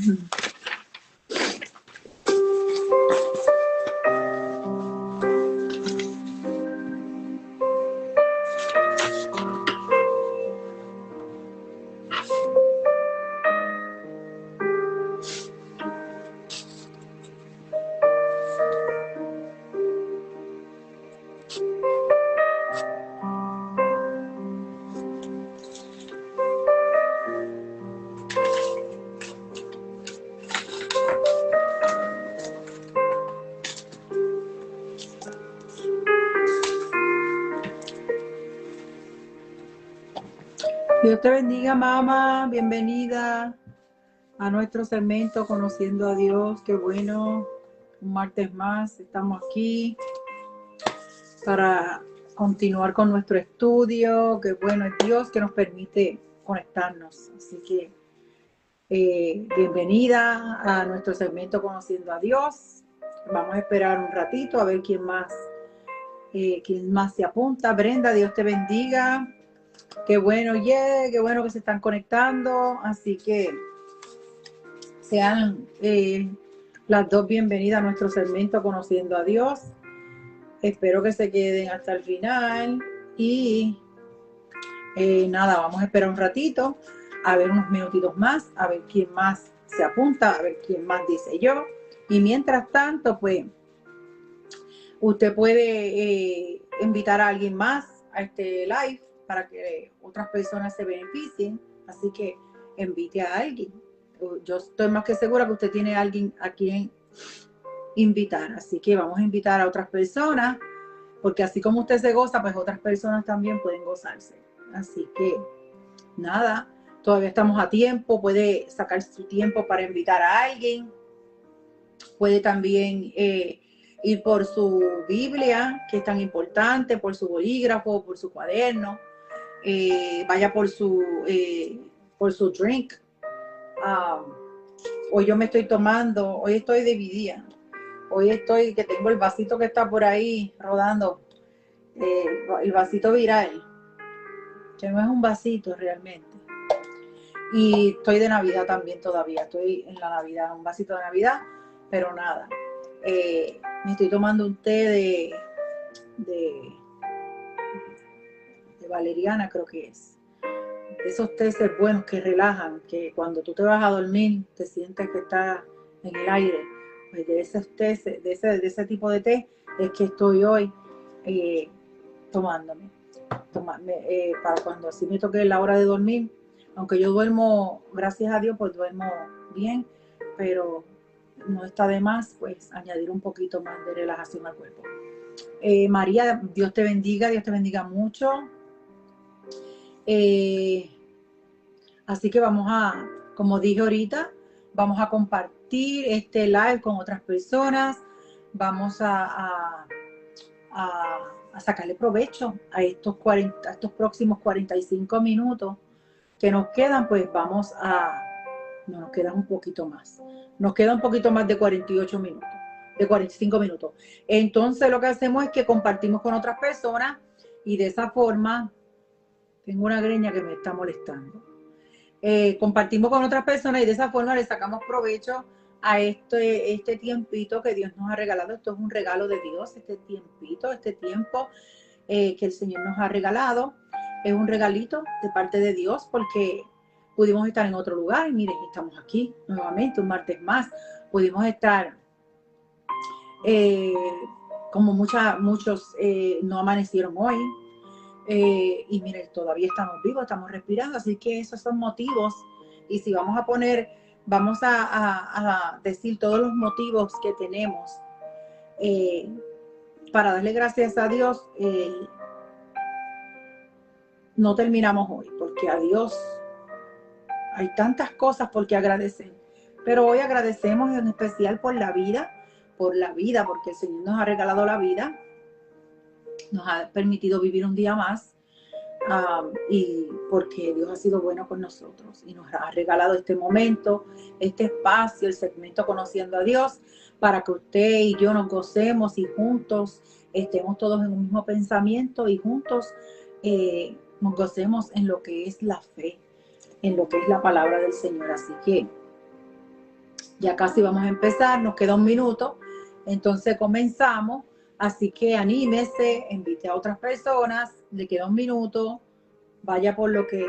Dios te bendiga, mamá. Bienvenida a nuestro segmento Conociendo a Dios. Qué bueno. Un martes más. Estamos aquí para continuar con nuestro estudio. Qué bueno es Dios que nos permite conectarnos. Así que bienvenida a nuestro segmento Conociendo a Dios. Vamos a esperar un ratito a ver quién más se apunta. Brenda, Dios te bendiga. Qué bueno, qué bueno que se están conectando. Así que sean las dos bienvenidas a nuestro segmento Conociendo a Dios. Espero que se queden hasta el final. Y nada, vamos a esperar un ratito, a ver unos minutitos más, a ver quién más se apunta, a ver quién más dice yo. Y mientras tanto, pues, usted puede invitar a alguien más a este live para que otras personas se beneficien. Así que invite a alguien. Yo estoy más que segura que usted tiene a alguien a quien invitar. Así que vamos a invitar a otras personas, porque así como usted se goza, pues otras personas también pueden gozarse. Así que nada, todavía estamos a tiempo. Puede sacar su tiempo para invitar a alguien. Puede también ir por su Biblia, que es tan importante, por su bolígrafo, por su cuaderno. Vaya por su drink. Hoy yo me estoy tomando, hoy estoy dividida. Hoy estoy, que tengo el vasito que está por ahí rodando, el vasito viral, que no es un vasito realmente. Y estoy de Navidad también todavía, estoy en la Navidad, un vasito de Navidad, pero nada. Me estoy tomando un té de valeriana, creo que es. Esos tés buenos que relajan, que cuando tú te vas a dormir te sientes que estás en el aire. Pues de esos tés, de ese tipo de té es que estoy hoy tomándome para cuando así me toque la hora de dormir. Aunque yo duermo, gracias a Dios, pues duermo bien, pero no está de más pues añadir un poquito más de relajación al cuerpo. María, Dios te bendiga mucho. Así que vamos a, como dije ahorita, vamos a compartir este live con otras personas. Vamos a sacarle provecho a estos próximos 45 minutos que nos quedan. Pues no, nos quedan un poquito más. Nos queda un poquito más de 48 minutos, de 45 minutos. Entonces lo que hacemos es que compartimos con otras personas y de esa forma, tengo una greña que me está molestando. Compartimos con otras personas y de esa forma le sacamos provecho a este tiempito que Dios nos ha regalado. Esto es un regalo de Dios, este tiempo que el Señor nos ha regalado. Es un regalito de parte de Dios porque pudimos estar en otro lugar y miren, estamos aquí nuevamente un martes más. Pudimos estar como muchos no amanecieron hoy. Y miren, todavía estamos vivos, estamos respirando, así que esos son motivos. Y si vamos a decir todos los motivos que tenemos para darle gracias a Dios, no terminamos hoy, porque a Dios hay tantas cosas por qué agradecer. Pero hoy agradecemos en especial por la vida, porque el Señor nos ha regalado la vida, nos ha permitido vivir un día más. Y porque Dios ha sido bueno con nosotros y nos ha regalado este momento, este espacio, el segmento Conociendo a Dios, para que usted y yo nos gocemos y juntos estemos todos en un mismo pensamiento y juntos nos gocemos en lo que es la fe, en lo que es la palabra del Señor. Así que Ya casi vamos a empezar, nos queda un minuto, entonces comenzamos. Así que anímese, invite a otras personas, le queda un minuto, vaya por lo que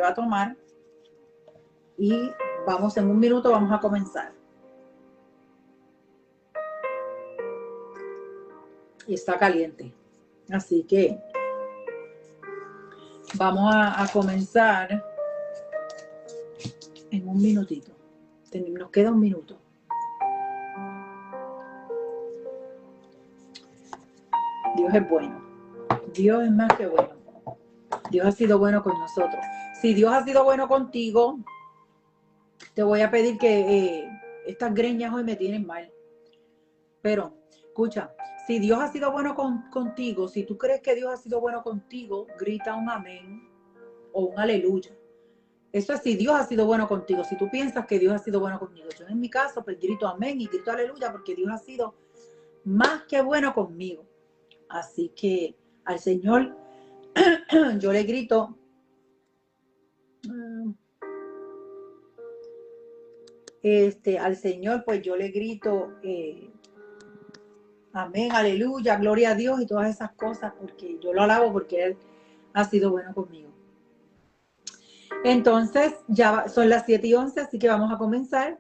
va a tomar y vamos en un minuto, vamos a comenzar. Y está caliente, así que vamos a comenzar en un minutito. Nos queda un minuto. Dios es bueno. Dios es más que bueno. Dios ha sido bueno con nosotros. Si Dios ha sido bueno contigo, te voy a pedir que estas greñas hoy me tienen mal. Pero, escucha, si Dios ha sido bueno contigo, si tú crees que Dios ha sido bueno contigo, grita un amén o un aleluya. Eso es si Dios ha sido bueno contigo. Si tú piensas que Dios ha sido bueno conmigo. Yo en mi caso, pues grito amén y grito aleluya porque Dios ha sido más que bueno conmigo. Así que al Señor yo le grito al Señor, pues yo le grito amén, aleluya, gloria a Dios y todas esas cosas, porque yo lo alabo porque Él ha sido bueno conmigo. Entonces, ya son las 7:11, así que vamos a comenzar.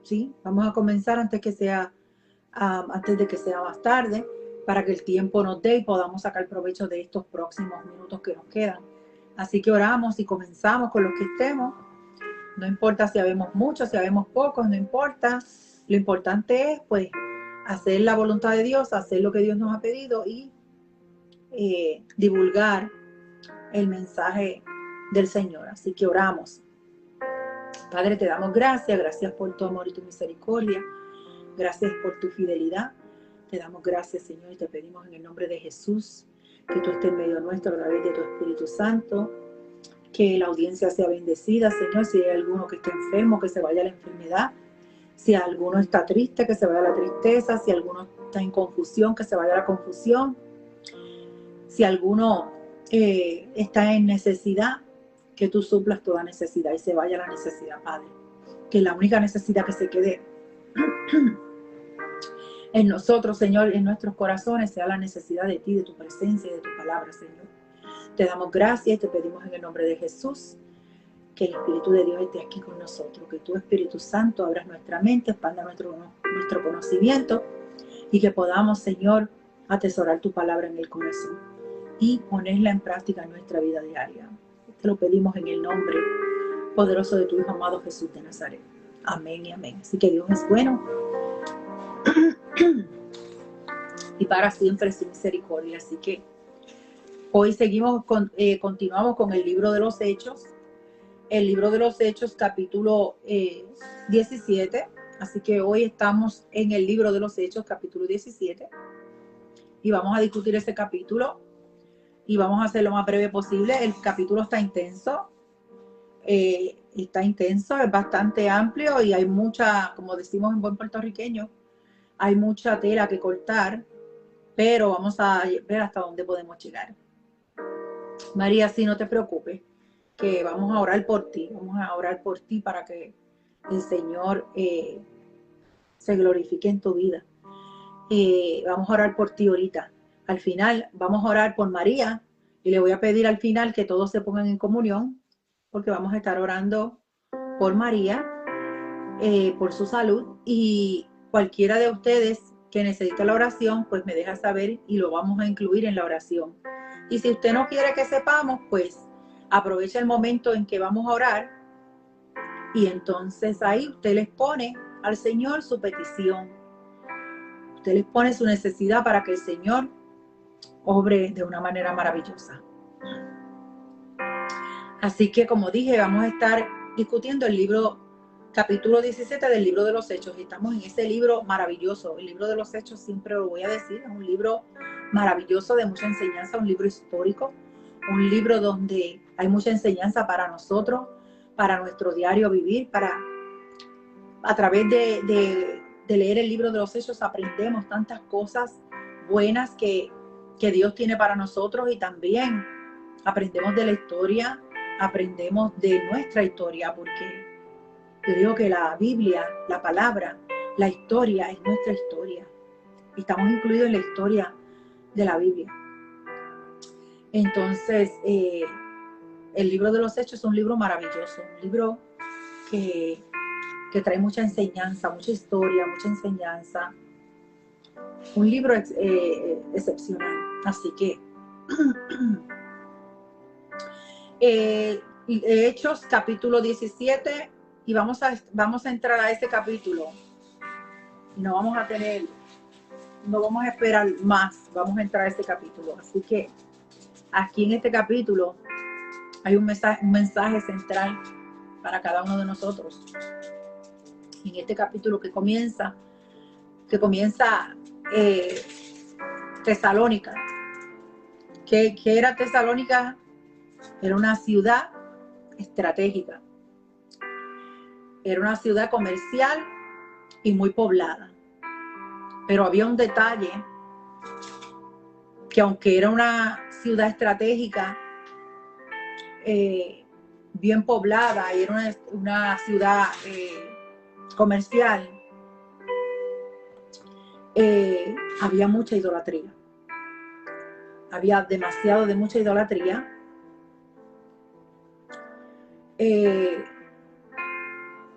¿Sí? Vamos a comenzar antes de que sea más tarde, para que el tiempo nos dé y podamos sacar provecho de estos próximos minutos que nos quedan. Así que oramos y comenzamos con los que estemos. No importa si habemos muchos, si habemos pocos, no importa. Lo importante es, pues, hacer la voluntad de Dios, hacer lo que Dios nos ha pedido y divulgar el mensaje del Señor. Así que oramos. Padre, te damos gracias por tu amor y tu misericordia. Gracias por tu fidelidad. Te damos gracias, Señor, y te pedimos en el nombre de Jesús que tú estés en medio nuestro a través de tu Espíritu Santo. Que la audiencia sea bendecida, Señor. Si hay alguno que esté enfermo, que se vaya a la enfermedad. Si alguno está triste, que se vaya a la tristeza. Si alguno está en confusión, que se vaya a la confusión. Si alguno está en necesidad, que tú suplas toda necesidad y se vaya a la necesidad, Padre. Que la única necesidad que se quede en nosotros, Señor, en nuestros corazones, sea la necesidad de ti, de tu presencia y de tu palabra, Señor. Te damos gracias y te pedimos en el nombre de Jesús que el Espíritu de Dios esté aquí con nosotros, que tu Espíritu Santo abra nuestra mente, expanda nuestro conocimiento y que podamos, Señor, atesorar tu palabra en el corazón y ponerla en práctica en nuestra vida diaria. Te lo pedimos en el nombre poderoso de tu Hijo amado Jesús de Nazaret. Amén y amén. Así que Dios es bueno y para siempre es su misericordia. Así que hoy continuamos con el libro de los Hechos. El libro de los Hechos, capítulo 17. Así que hoy estamos en el libro de los Hechos, capítulo 17. Y vamos a discutir ese capítulo. Y vamos a hacer lo más breve posible. El capítulo está intenso. Es bastante amplio y hay mucha, como decimos en buen puertorriqueño, hay mucha tela que cortar. Pero vamos a ver hasta dónde podemos llegar. María, sí, no te preocupes, que vamos a orar por ti. Vamos a orar por ti para que el Señor se glorifique en tu vida. Vamos a orar por ti ahorita. Al final vamos a orar por María y le voy a pedir al final que todos se pongan en comunión porque vamos a estar orando por María, por su salud, y cualquiera de ustedes que necesite la oración, pues me deja saber y lo vamos a incluir en la oración. Y si usted no quiere que sepamos, pues aprovecha el momento en que vamos a orar y entonces ahí usted les pone al Señor su petición. Usted les pone su necesidad para que el Señor obre de una manera maravillosa. Así que, como dije, vamos a estar discutiendo el libro, capítulo 17 del libro de los Hechos. Y estamos en ese libro maravilloso. El libro de los Hechos, siempre lo voy a decir, es un libro maravilloso de mucha enseñanza, un libro histórico, un libro donde hay mucha enseñanza para nosotros, para nuestro diario vivir, a través de leer el libro de los Hechos aprendemos tantas cosas buenas que Dios tiene para nosotros, y también aprendemos de la historia aprendemos de nuestra historia, porque yo digo que la Biblia, la palabra, la historia es nuestra historia. Estamos incluidos en la historia de la Biblia. Entonces, el libro de los Hechos es un libro maravilloso, un libro que trae mucha enseñanza, mucha historia, mucha enseñanza. Un libro excepcional. Así que, Hechos capítulo 17, y vamos a entrar a ese capítulo. Y no vamos a esperar más, vamos a entrar a este capítulo. Así que aquí en este capítulo hay un mensaje central para cada uno de nosotros. En este capítulo que comienza Tesalónica. ¿Qué era Tesalónica? Era una ciudad estratégica. Era una ciudad comercial y muy poblada. Pero había un detalle, que aunque era una ciudad estratégica, bien poblada, y era una ciudad comercial, había mucha idolatría. Había demasiado de mucha idolatría.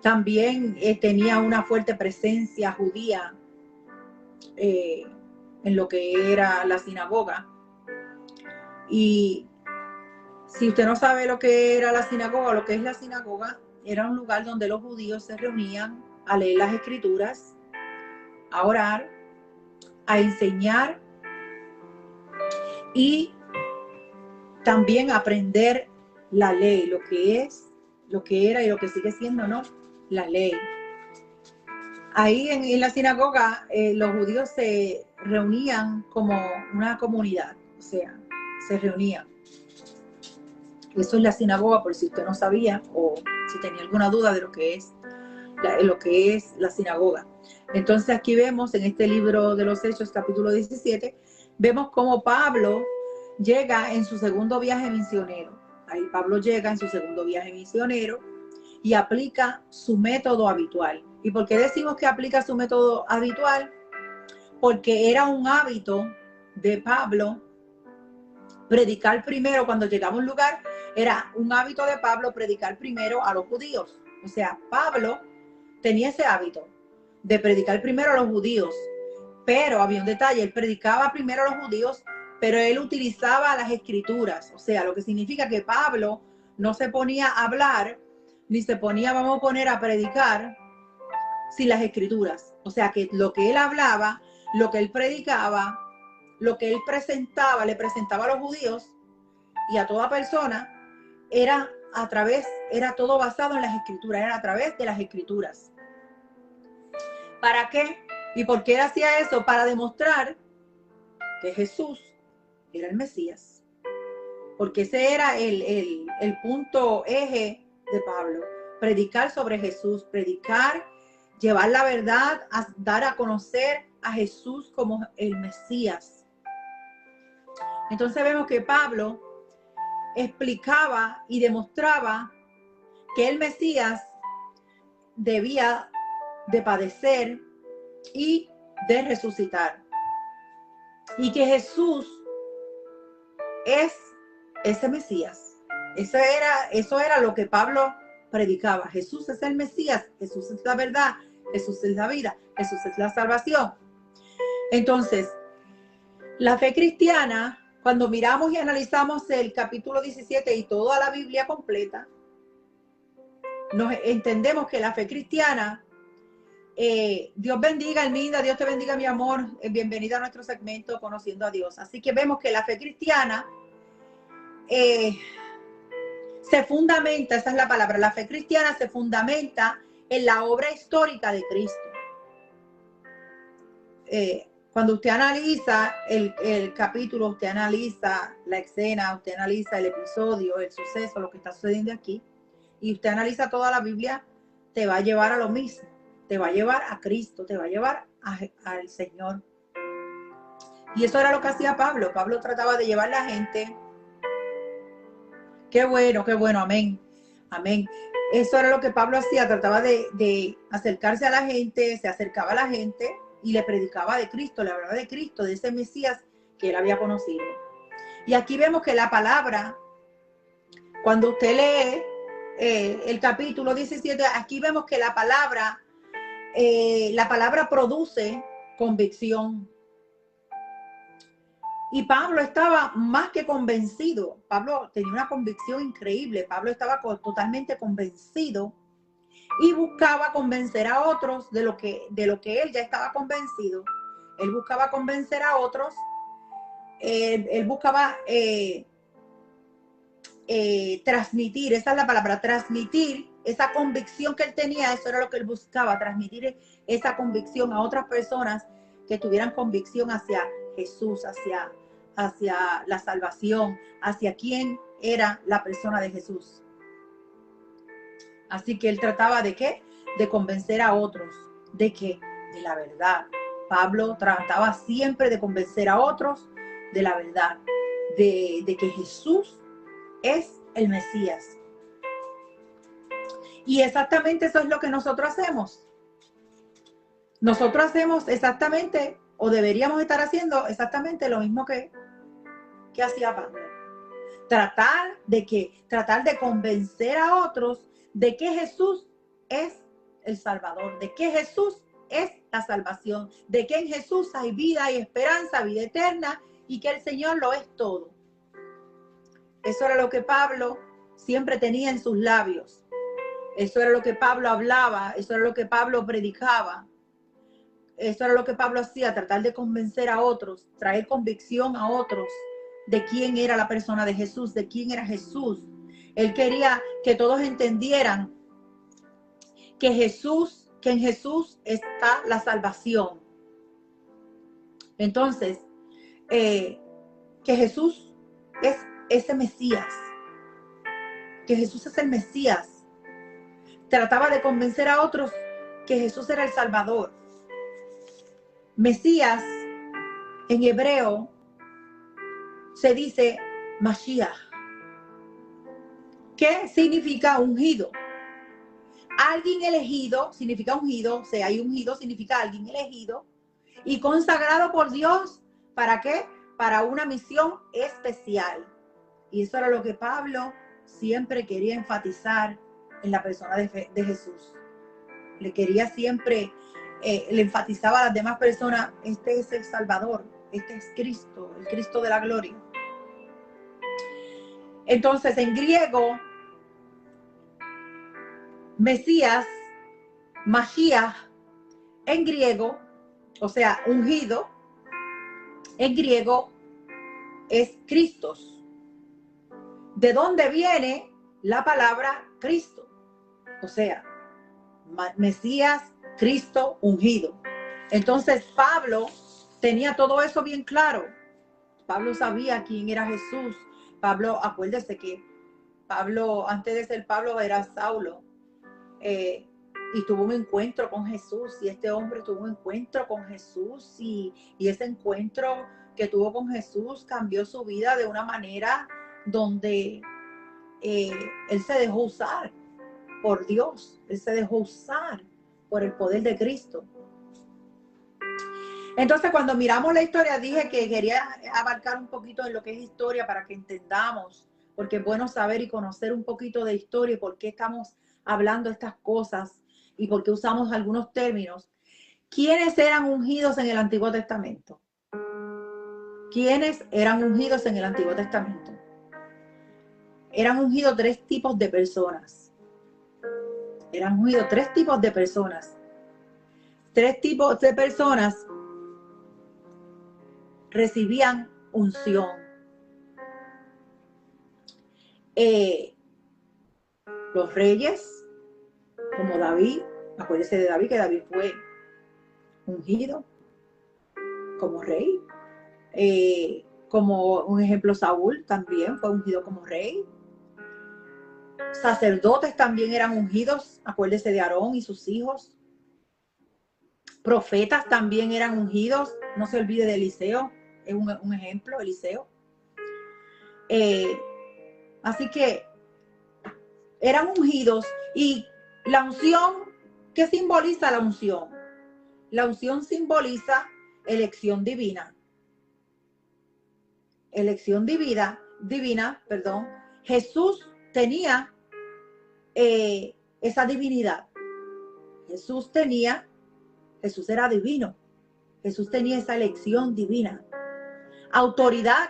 También tenía una fuerte presencia judía en lo que era la sinagoga. Y si usted no sabe lo que era la sinagoga, lo que es la sinagoga, era un lugar donde los judíos se reunían a leer las escrituras, a orar, a enseñar y también aprender la ley, lo que era y lo que sigue siendo, ¿no? La ley. Ahí en la sinagoga los judíos se reunían como una comunidad, o sea, se reunían. Eso es la sinagoga, por si usted no sabía o si tenía alguna duda de lo que es la sinagoga. Entonces aquí vemos en este libro de los Hechos, capítulo 17, vemos cómo Pablo llega en su segundo viaje misionero. Ahí Pablo llega en su segundo viaje misionero y aplica su método habitual. ¿Y por qué decimos que aplica su método habitual? Porque era un hábito de Pablo predicar primero. Cuando llegaba a un lugar, era un hábito de Pablo predicar primero a los judíos. O sea, Pablo tenía ese hábito de predicar primero a los judíos, pero había un detalle: él predicaba primero a los judíos, pero él utilizaba las escrituras. O sea, lo que significa que Pablo no se ponía a hablar, ni se ponía, vamos a poner, a predicar sin las escrituras. O sea, que lo que él hablaba, lo que él predicaba, lo que él presentaba, le presentaba a los judíos y a toda persona, era todo basado en las escrituras, era a través de las escrituras. ¿Para qué? ¿Y por qué hacía eso? Para demostrar que Jesús era el Mesías. Porque ese era el punto eje de Pablo. Predicar sobre Jesús, predicar, llevar la verdad, dar a conocer a Jesús como el Mesías. Entonces vemos que Pablo explicaba y demostraba que el Mesías debía de padecer y de resucitar, y que Jesús es ese Mesías. Eso era lo que Pablo predicaba. Jesús es el Mesías, Jesús es la verdad, Jesús es la vida, Jesús es la salvación. Entonces, la fe cristiana, cuando miramos y analizamos el capítulo 17 y toda la Biblia completa, nos entendemos que la fe cristiana, Dios bendiga, Elminda, Dios te bendiga, mi amor, bienvenida a nuestro segmento Conociendo a Dios. Así que vemos que la fe cristiana se fundamenta, esa es la palabra, la fe cristiana se fundamenta en la obra histórica de Cristo. Cuando usted analiza el capítulo, usted analiza la escena, usted analiza el episodio, el suceso, lo que está sucediendo aquí, y usted analiza toda la Biblia, te va a llevar a lo mismo, te va a llevar a Cristo, te va a llevar al Señor. Y eso era lo que hacía Pablo. Pablo trataba de llevar a la gente Qué bueno, amén. Amén. Eso era lo que Pablo hacía, trataba de acercarse a la gente, se acercaba a la gente y le predicaba de Cristo, le hablaba de Cristo, de ese Mesías que él había conocido. Y aquí vemos que la palabra, cuando usted lee el capítulo 17, aquí vemos que la palabra produce convicción. Y Pablo estaba más que convencido. Pablo tenía una convicción increíble. Pablo estaba totalmente convencido y buscaba convencer a otros de lo que él ya estaba convencido. Él buscaba convencer a otros. Él buscaba transmitir, esa es la palabra, transmitir esa convicción que él tenía. Eso era lo que él buscaba, transmitir esa convicción a otras personas que tuvieran convicción hacia Jesús, hacia la salvación, hacia quién era la persona de Jesús. Así que él trataba de ¿qué? De convencer a otros. ¿De qué? De la verdad. Pablo trataba siempre de convencer a otros de la verdad, de que Jesús es el Mesías. Y exactamente eso es lo que nosotros hacemos. Nosotros hacemos exactamente, o deberíamos estar haciendo exactamente lo mismo que hacía Pablo. Tratar de convencer a otros de que Jesús es el Salvador, de que Jesús es la salvación, de que en Jesús hay vida y esperanza, vida eterna, y que el Señor lo es todo. Eso era lo que Pablo siempre tenía en sus labios. Eso era lo que Pablo hablaba, eso era lo que Pablo predicaba. Eso era lo que Pablo hacía, tratar de convencer a otros, traer convicción a otros de quién era la persona de Jesús, de quién era Jesús. Él quería que todos entendieran que en Jesús está la salvación. Entonces, que Jesús es ese Mesías, que Jesús es el Mesías. Trataba de convencer a otros que Jesús era el Salvador. Mesías, en hebreo, se dice Mashiach. ¿Qué significa ungido? Alguien elegido significa ungido, o sea, hay ungido significa alguien elegido y consagrado por Dios. ¿Para qué? Para una misión especial. Y eso era lo que Pablo siempre quería enfatizar en la persona de Jesús. Le quería siempre, le enfatizaba a las demás personas, este es el Salvador, este es Cristo, el Cristo de la gloria. Entonces, en griego, Mesías, Mashiach, en griego, o sea, ungido, en griego es Cristos. ¿De dónde viene la palabra Cristo? O sea, Mesías, Cristo, ungido. Entonces, Pablo tenía todo eso bien claro. Pablo sabía quién era Jesús. Pablo, acuérdese que Pablo, antes de ser Pablo, era Saulo. Y tuvo un encuentro con Jesús. Y este hombre tuvo un encuentro con Jesús. Y ese encuentro que tuvo con Jesús cambió su vida de una manera donde él se dejó usar por Dios. Él se dejó usar por el poder de Cristo. Entonces, cuando miramos la historia, dije que quería abarcar un poquito de lo que es historia para que entendamos, porque es bueno saber y conocer un poquito de historia y por qué estamos hablando estas cosas y por qué usamos algunos términos. ¿Quiénes eran ungidos en el Antiguo Testamento? ¿Quiénes eran ungidos en el Antiguo Testamento? Eran ungidos tres tipos de personas. Eran ungidos tres tipos de personas. Tres tipos de personas recibían unción. Los reyes, como David, acuérdense de David, que David fue ungido como rey. Como un ejemplo, Saúl también fue ungido como rey. Sacerdotes también eran ungidos, acuérdese de Aarón y sus hijos. Profetas también eran ungidos, no se olvide de Eliseo, es un ejemplo, Eliseo. Así que eran ungidos. Y la unción, ¿qué simboliza la unción? La unción simboliza elección divina. Elección divina, perdón. Jesús tenía esa divinidad. Jesús era divino. Jesús tenía esa elección divina. Autoridad.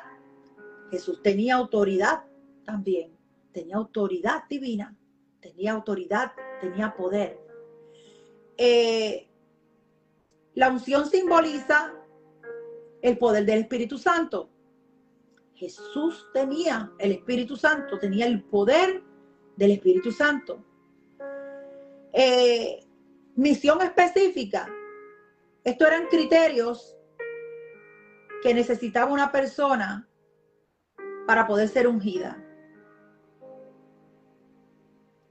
Jesús tenía autoridad también. Tenía autoridad divina. Tenía autoridad, tenía poder. La unción simboliza el poder del Espíritu Santo. Jesús tenía el Espíritu Santo, tenía el poder del Espíritu Santo. Misión específica. Estos eran criterios que necesitaba una persona para poder ser ungida.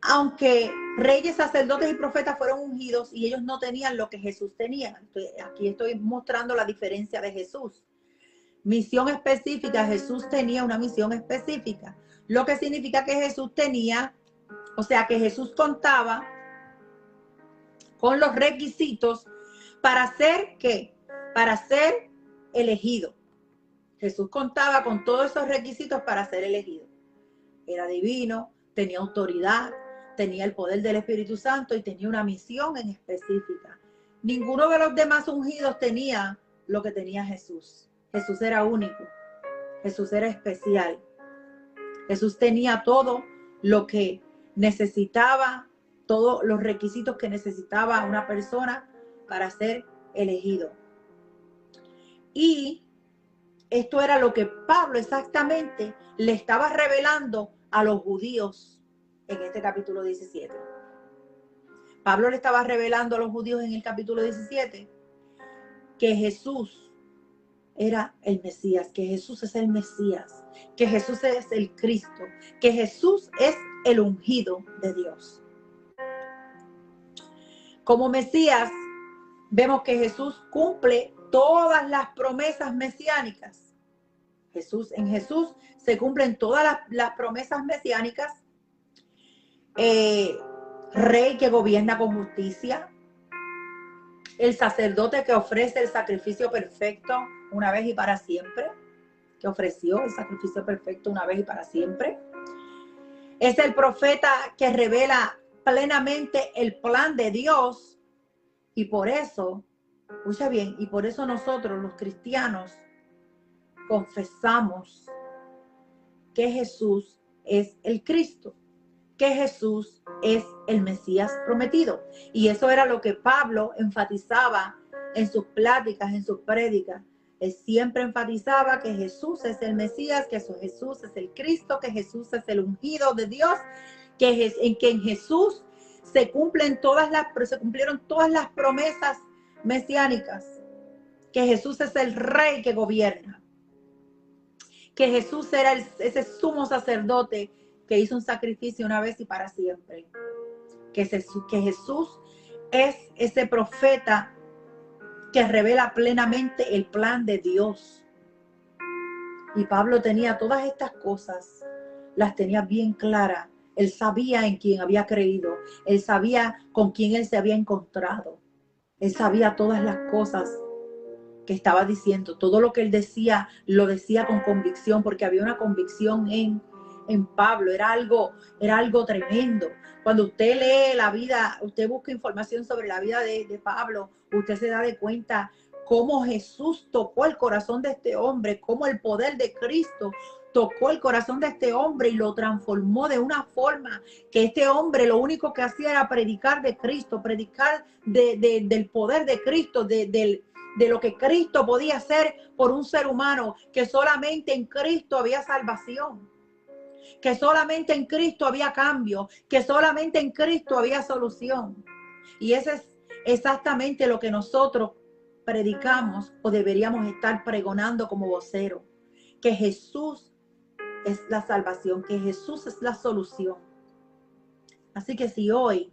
Aunque reyes, sacerdotes y profetas fueron ungidos y ellos no tenían lo que Jesús tenía. Aquí estoy mostrando la diferencia de Jesús. Misión específica. Jesús tenía una misión específica. Lo que significa que Jesús tenía, o sea, que Jesús contaba con los requisitos para ser ¿qué? Para ser elegido. Jesús contaba con todos esos requisitos para ser elegido. Era divino, tenía autoridad, tenía el poder del Espíritu Santo y tenía una misión en específica. Ninguno de los demás ungidos tenía lo que tenía Jesús. Jesús era único. Jesús era especial. Jesús tenía todo lo que necesitaba, todos los requisitos que necesitaba una persona para ser elegido. Y esto era lo que Pablo exactamente le estaba revelando a los judíos en este capítulo 17. Pablo le estaba revelando a los judíos en el capítulo 17 que Jesús era el Mesías, que Jesús es el Mesías, que Jesús es el Cristo, que Jesús es el ungido de Dios. Como Mesías, vemos que Jesús cumple todas las promesas mesiánicas. En Jesús se cumplen todas las promesas mesiánicas. Rey que gobierna con justicia. El sacerdote que ofrece el sacrificio perfecto una vez y para siempre. Que ofreció el sacrificio perfecto una vez y para siempre. Es el profeta que revela plenamente el plan de Dios. Y por eso, escucha bien, y por eso nosotros los cristianos confesamos que Jesús es el Cristo, que Jesús es el Mesías prometido. Y eso era lo que Pablo enfatizaba en sus pláticas, en sus prédicas. Él siempre enfatizaba que Jesús es el Mesías, que Jesús es el Cristo, que Jesús es el ungido de Dios, que en Jesús se cumplieron todas las promesas mesiánicas, que Jesús es el Rey que gobierna, que Jesús era ese sumo sacerdote que hizo un sacrificio una vez y para siempre, que Jesús es ese profeta que revela plenamente el plan de Dios. Y Pablo tenía todas estas cosas, las tenía bien claras. Él sabía en quién había creído, él sabía con quién él se había encontrado, él sabía todas las cosas que estaba diciendo, todo lo que él decía, lo decía con convicción, porque había una convicción en Pablo, era algo tremendo. Cuando usted lee la vida, usted busca información sobre la vida de Pablo, usted se da de cuenta cómo Jesús tocó el corazón de este hombre, cómo el poder de Cristo tocó el corazón de este hombre y lo transformó de una forma que este hombre lo único que hacía era predicar de Cristo, predicar del poder de Cristo, de lo que Cristo podía hacer por un ser humano, que solamente en Cristo había salvación, que solamente en Cristo había cambio, que solamente en Cristo había solución. Y eso es exactamente lo que nosotros predicamos o deberíamos estar pregonando como voceros, que Jesús es la salvación, que Jesús es la solución. Así que si hoy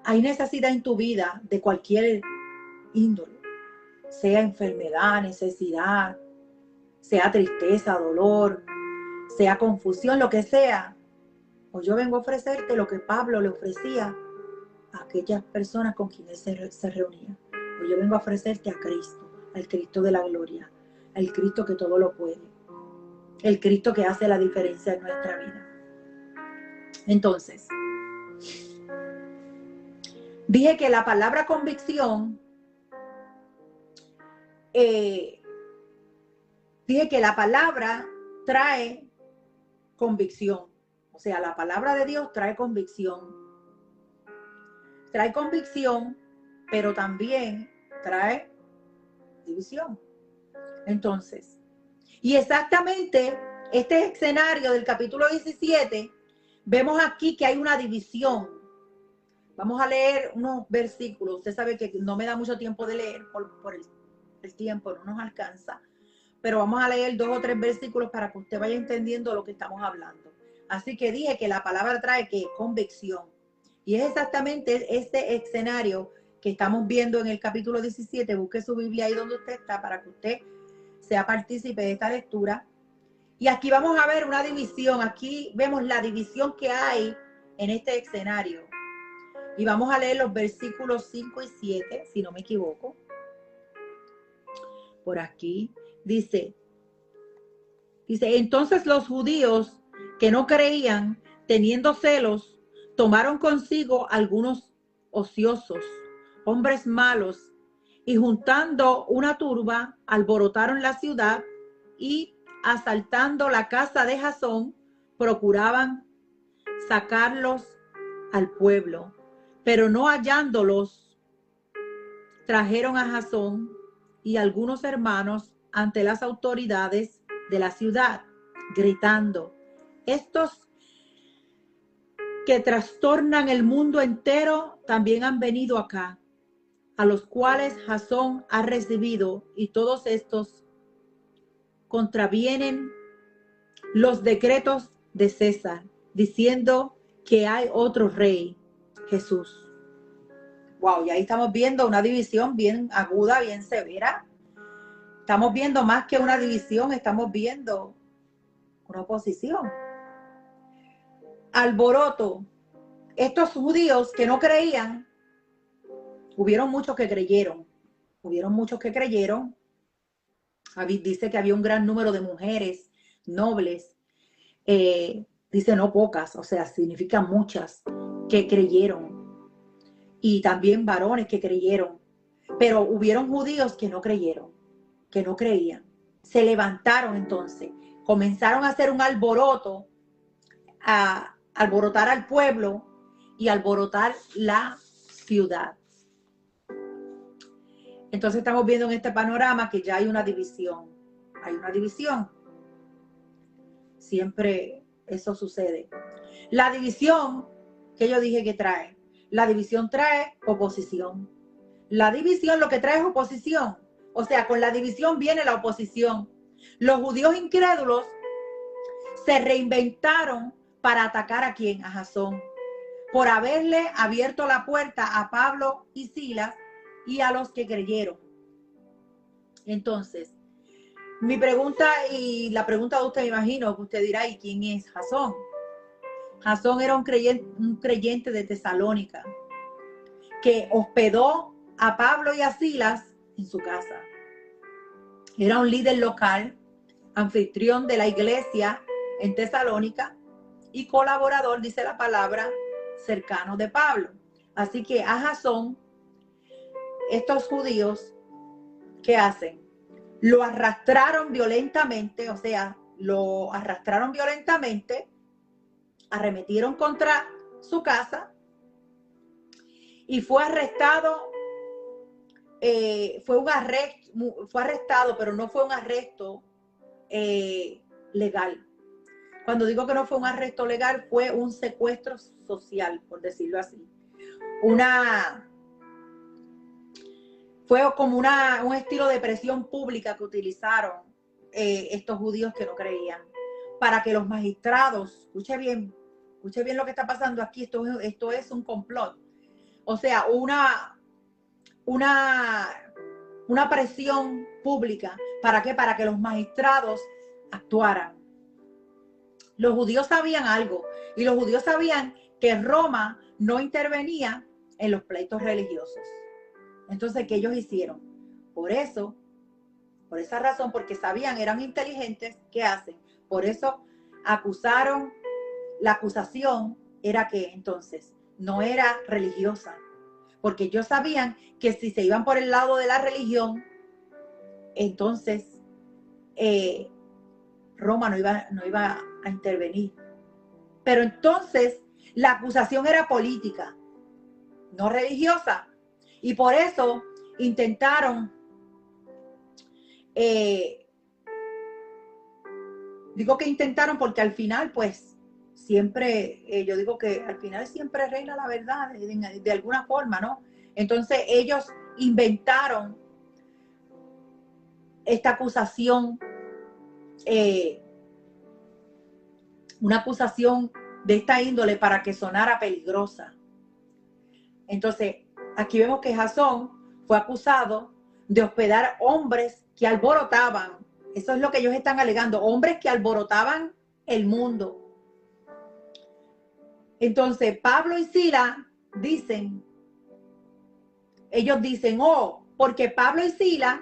hay necesidad en tu vida de cualquier índole, sea enfermedad, necesidad, sea tristeza, dolor, sea confusión, lo que sea. Pues yo vengo a ofrecerte lo que Pablo le ofrecía a aquellas personas con quienes se reunía. Pues yo vengo a ofrecerte a Cristo, al Cristo de la gloria, al Cristo que todo lo puede, el Cristo que hace la diferencia en nuestra vida. Entonces, dije que la palabra convicción, dije que la palabra trae convicción. O sea, la palabra de Dios trae convicción. Trae convicción, pero también trae división. Entonces, y exactamente este escenario del capítulo 17, vemos aquí que hay una división. Vamos a leer unos versículos. Usted sabe que no me da mucho tiempo de leer por el tiempo, no nos alcanza. Pero vamos a leer 2 o 3 versículos para que usted vaya entendiendo lo que estamos hablando. Así que dije que la palabra trae que convicción. Y es exactamente este escenario que estamos viendo en el capítulo 17. Busque su Biblia ahí donde usted está para que usted sea partícipe de esta lectura. Y aquí vamos a ver una división. Aquí vemos la división que hay en este escenario. Y vamos a leer los versículos 5 y 7, si no me equivoco. Por aquí dice, entonces los judíos que no creían, teniendo celos, tomaron consigo algunos ociosos, hombres malos, y juntando una turba, alborotaron la ciudad y asaltando la casa de Jasón, procuraban sacarlos al pueblo, pero no hallándolos, trajeron a Jasón y algunos hermanos ante las autoridades de la ciudad, gritando, estos que trastornan el mundo entero también han venido acá, a los cuales Jasón ha recibido, y todos estos contravienen los decretos de César, diciendo que hay otro rey, Jesús. Wow, y ahí estamos viendo una división bien aguda, bien severa. Estamos viendo más que una división, estamos viendo una oposición. Alboroto. Estos judíos que no creían, hubieron muchos que creyeron. Dice que había un gran número de mujeres nobles. Dice no pocas, o sea, significa muchas que creyeron. Y también varones que creyeron. Pero hubieron judíos que no creyeron, que no creían. Se levantaron entonces, comenzaron a hacer un alboroto, a alborotar al pueblo y alborotar la ciudad. Entonces estamos viendo en este panorama que ya hay una división. Hay una división. Siempre eso sucede. La división que yo dije que trae. La división trae oposición. La división lo que trae es oposición. O sea, con la división viene la oposición. Los judíos incrédulos se reinventaron para atacar a quién, a Jasón, por haberle abierto la puerta a Pablo y Silas y a los que creyeron. Entonces, mi pregunta y la pregunta de usted, me imagino que usted dirá, ¿y quién es Jasón? Jasón era un creyente de Tesalónica que hospedó a Pablo y a Silas en su casa. Era un líder local, anfitrión de la iglesia en Tesalónica y colaborador, dice la palabra, cercano de Pablo. Así que a Jasón, estos judíos, ¿qué hacen? Lo arrastraron violentamente, o sea, lo arrastraron violentamente, arremetieron contra su casa y fue arrestado. Fue arrestado, pero no fue un arresto legal. Cuando digo que no fue un arresto legal, fue un secuestro social, por decirlo así. Fue como un estilo de presión pública que utilizaron estos judíos que no creían, para que los magistrados, escuche bien lo que está pasando aquí, esto es un complot. O sea, una presión pública. ¿Para qué? Para que los magistrados actuaran. Los judíos sabían algo, y los judíos sabían que Roma no intervenía en los pleitos religiosos. Entonces, ¿qué ellos hicieron? Por esa razón, porque sabían, eran inteligentes, ¿qué hacen? Por eso acusaron, la acusación era que entonces no era religiosa, porque ellos sabían que si se iban por el lado de la religión, entonces Roma no iba a intervenir. Pero entonces la acusación era política, no religiosa. Y por eso intentaron, digo que intentaron porque al final, pues, siempre, yo digo que al final siempre reina la verdad, de alguna forma, ¿no? Entonces ellos inventaron esta acusación, una acusación de esta índole para que sonara peligrosa. Entonces, aquí vemos que Jasón fue acusado de hospedar hombres que alborotaban. Eso es lo que ellos están alegando, hombres que alborotaban el mundo. Entonces, Pablo y Silas ellos dicen, porque Pablo y Silas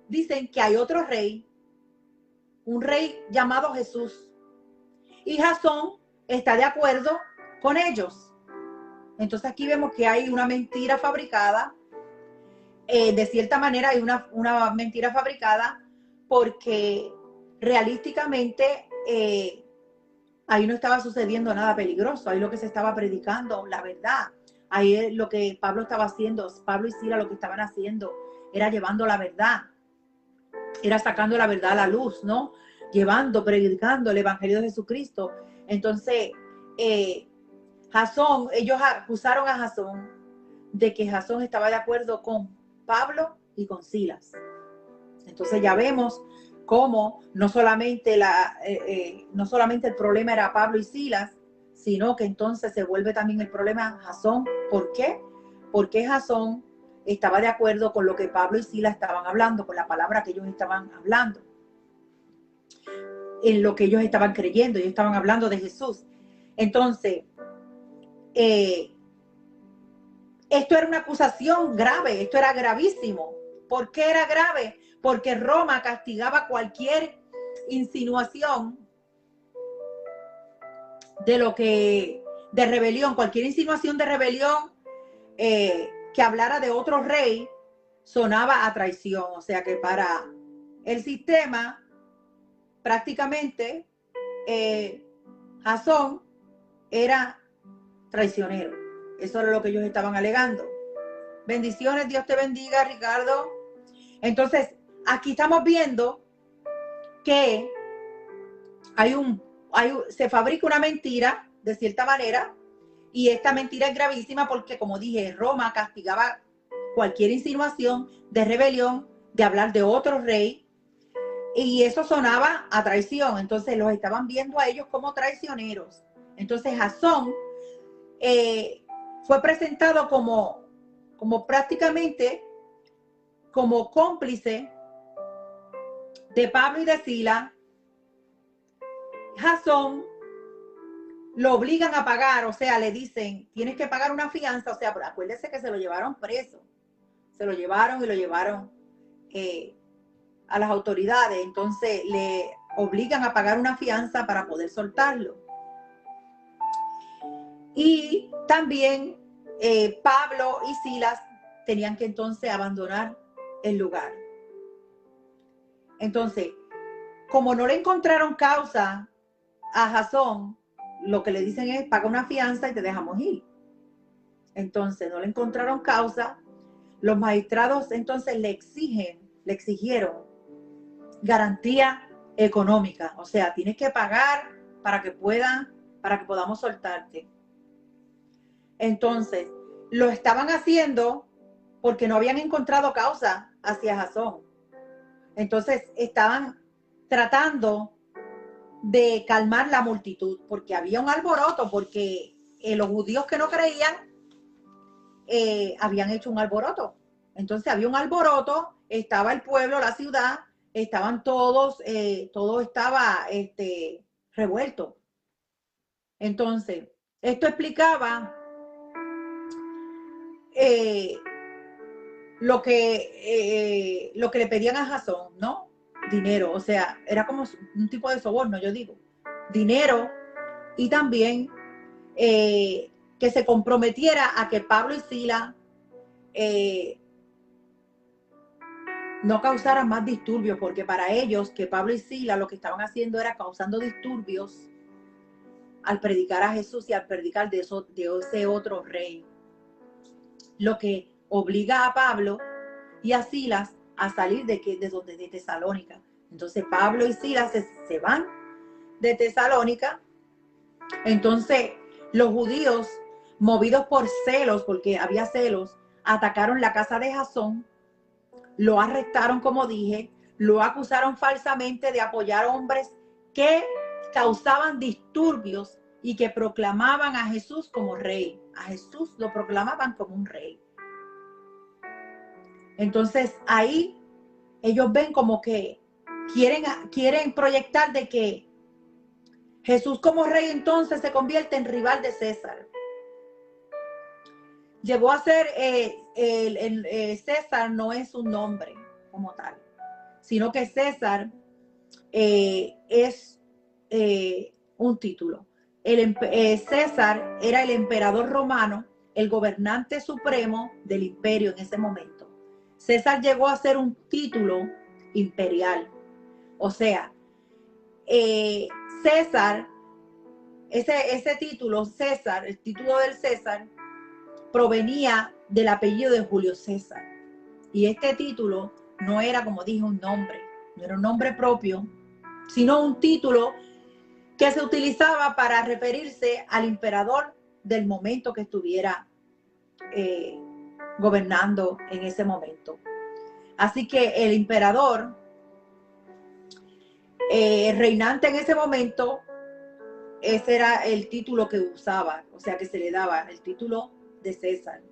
dicen que hay otro rey, un rey llamado Jesús. Y Jasón está de acuerdo con ellos. Entonces aquí vemos que hay una mentira fabricada. De cierta manera hay una mentira fabricada porque realísticamente ahí no estaba sucediendo nada peligroso. Ahí lo que se estaba predicando, la verdad. Ahí lo que Pablo estaba haciendo, Pablo y Silas lo que estaban haciendo era llevando la verdad. Era sacando la verdad a la luz, ¿no? Predicando el evangelio de Jesucristo. Entonces, Jasón, ellos acusaron a Jasón de que Jasón estaba de acuerdo con Pablo y con Silas. Entonces ya vemos cómo no solamente el problema era Pablo y Silas, sino que entonces se vuelve también el problema Jasón. ¿Por qué? Porque Jasón estaba de acuerdo con lo que Pablo y Silas estaban hablando, con la palabra que ellos estaban hablando, en lo que ellos estaban creyendo. Ellos estaban hablando de Jesús. Entonces, esto era una acusación grave, esto era gravísimo. ¿Por qué era grave? Porque Roma castigaba cualquier insinuación de rebelión, cualquier insinuación de rebelión que hablara de otro rey, sonaba a traición. O sea que para el sistema, prácticamente, Jasón era traicionero. Eso era lo que ellos estaban alegando. Bendiciones, Dios te bendiga, Ricardo. Entonces, aquí estamos viendo que se fabrica una mentira, de cierta manera, y esta mentira es gravísima porque, como dije, Roma castigaba cualquier insinuación de rebelión, de hablar de otro rey, y eso sonaba a traición. Entonces los estaban viendo a ellos como traicioneros. Entonces Jasón fue presentado como prácticamente como cómplice de Pablo y de Silas. Jasón lo obligan a pagar, o sea, le dicen, tienes que pagar una fianza. O sea, acuérdese que se lo llevaron preso, se lo llevaron y lo llevaron a las autoridades. Entonces le obligan a pagar una fianza para poder soltarlo. Y también Pablo y Silas tenían que entonces abandonar el lugar. Entonces, como no le encontraron causa a Jasón, lo que le dicen es, paga una fianza y te dejamos ir. Entonces, no le encontraron causa. Los magistrados entonces le exigieron garantía económica. O sea, tienes que pagar para que podamos soltarte. Entonces, lo estaban haciendo porque no habían encontrado causa hacia Jasón. Entonces, estaban tratando de calmar la multitud, porque había un alboroto, porque los judíos que no creían habían hecho un alboroto. Entonces había un alboroto, estaba el pueblo, la ciudad, estaban todos, todo estaba revuelto. Entonces, esto explicaba lo que le pedían a Jasón, ¿no? Dinero, o sea, era como un tipo de soborno, yo digo. Dinero y también que se comprometiera a que Pablo y Sila no causaran más disturbios, porque para ellos que Pablo y Sila lo que estaban haciendo era causando disturbios al predicar a Jesús y al predicar de ese otro rey. Lo que obliga a Pablo y a Silas a salir de Tesalónica. Entonces Pablo y Silas se van de Tesalónica. Entonces los judíos, movidos por celos, porque había celos, atacaron la casa de Jasón, lo arrestaron, como dije, lo acusaron falsamente de apoyar hombres que causaban disturbios y que proclamaban a Jesús como rey. A Jesús lo proclamaban como un rey. Entonces ahí ellos ven como que quieren proyectar de que Jesús como rey entonces se convierte en rival de César. Llegó a ser, César no es un nombre como tal, sino que César es un título. César era el emperador romano, el gobernante supremo del imperio en ese momento. César llegó a ser un título imperial. O sea, César, ese título, César, el título del César, provenía del apellido de Julio César. Y este título no era, como dije, un nombre, no era un nombre propio, sino un título que se utilizaba para referirse al emperador del momento que estuviera gobernando en ese momento. Así que el emperador reinante en ese momento, ese era el título que usaba, o sea que se le daba el título de César.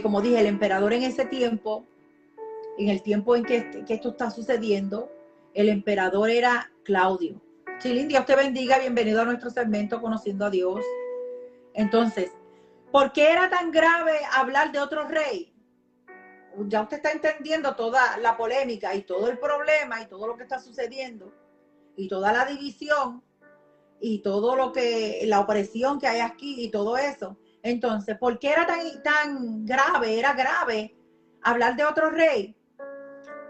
Como dije, el emperador en ese tiempo, en el tiempo en que esto está sucediendo, el emperador era Claudio. Chilín, Dios te bendiga, bienvenido a nuestro segmento Conociendo a Dios. Entonces, ¿por qué era tan grave hablar de otro rey? Ya usted está entendiendo toda la polémica y todo el problema y todo lo que está sucediendo y toda la división y todo lo que, la opresión que hay aquí y todo eso. Entonces, ¿por qué era tan grave? Era grave hablar de otro rey.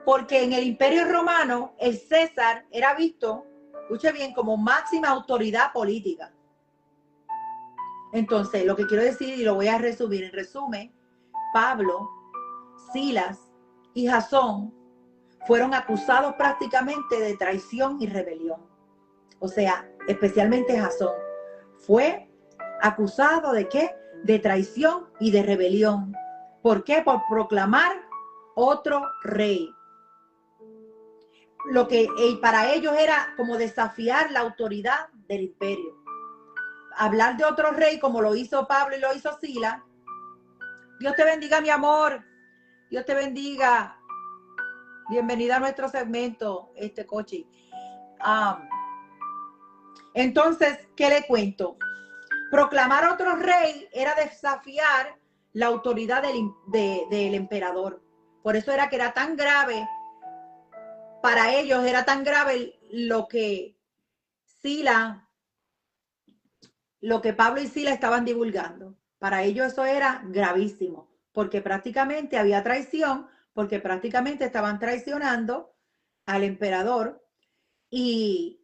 Porque en el Imperio Romano, el César era visto, escuche bien, como máxima autoridad política. Entonces, lo que quiero decir, y lo voy a resumir, en resumen, Pablo, Silas y Jasón fueron acusados prácticamente de traición y rebelión. O sea, especialmente Jasón fue acusado ¿de qué? De traición y de rebelión. ¿Por qué? Por proclamar otro rey. Lo que para ellos era como desafiar la autoridad del imperio. Hablar de otro rey como lo hizo Pablo y lo hizo Silas. Dios te bendiga, mi amor. Dios te bendiga. Bienvenida a nuestro segmento, Cochi. Entonces, ¿qué le cuento? Proclamar otro rey era desafiar la autoridad del emperador. Por eso era que era tan grave, para ellos era tan grave lo que Pablo y Sila estaban divulgando. Para ellos eso era gravísimo, porque prácticamente había traición, porque prácticamente estaban traicionando al emperador y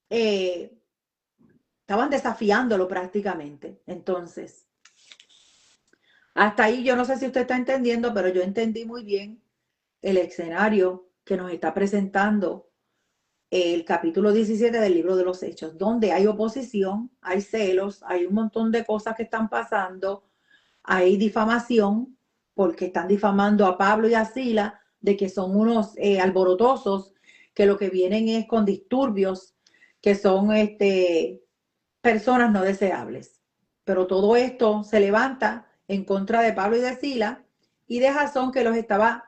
estaban desafiándolo prácticamente. Entonces, hasta ahí yo no sé si usted está entendiendo, pero yo entendí muy bien el escenario que nos está presentando el capítulo 17 del libro de los Hechos, donde hay oposición, hay celos, hay un montón de cosas que están pasando, hay difamación, porque están difamando a Pablo y a Silas de que son unos alborotosos, que lo que vienen es con disturbios, que son personas no deseables. Pero todo esto se levanta en contra de Pablo y de Silas y de Jasón, que los estaba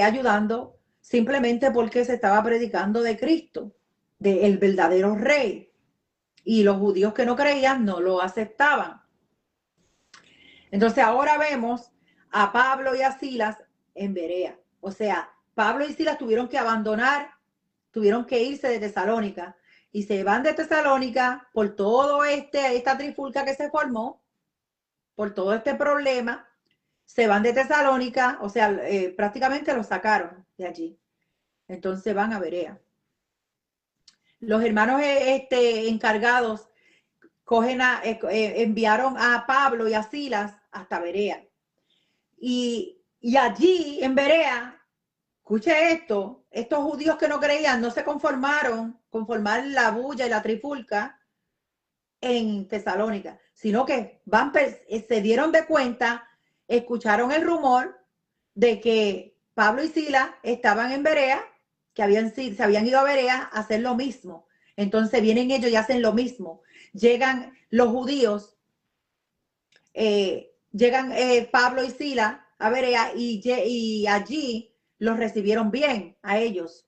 ayudando simplemente porque se estaba predicando de Cristo, del verdadero rey. Y los judíos que no creían no lo aceptaban. Entonces ahora vemos a Pablo y a Silas en Berea. O sea, Pablo y Silas tuvieron que abandonar, tuvieron que irse de Tesalónica. Y se van de Tesalónica por todo esta trifulca que se formó, por todo este problema. Se van de Tesalónica, o sea, prácticamente los sacaron de allí. Entonces van a Berea. Los hermanos encargados enviaron a Pablo y a Silas hasta Berea. Y allí en Berea, escuche esto, estos judíos que no creían no se conformaron con formar la bulla y la trifulca en Tesalónica, sino que se dieron de cuenta, escucharon el rumor de que Pablo y Silas estaban en Berea, que se habían ido a Berea a hacer lo mismo. Entonces vienen ellos y hacen lo mismo. Llegan los judíos, llegan Pablo y Silas a Berea y allí los recibieron bien a ellos.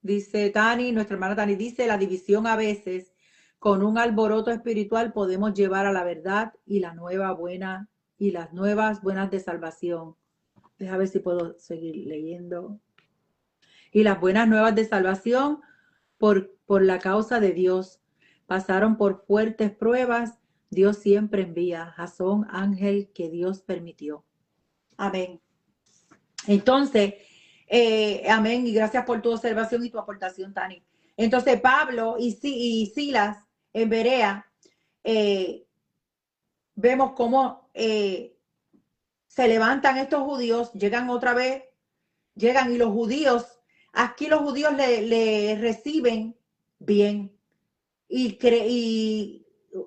Dice Tani, nuestra hermana Tani dice, la división a veces con un alboroto espiritual podemos llevar a la verdad y la nueva buena y las nuevas buenas de salvación. Deja ver si puedo seguir leyendo. Y las buenas nuevas de salvación por la causa de Dios. Pasaron por fuertes pruebas. Dios siempre envía. Jasón, ángel que Dios permitió. Amén. Entonces, amén. Y gracias por tu observación y tu aportación, Tani. Entonces, Pablo y Silas en Berea, vemos cómo se levantan estos judíos, llegan otra vez, llegan y los judíos, aquí los judíos le reciben bien y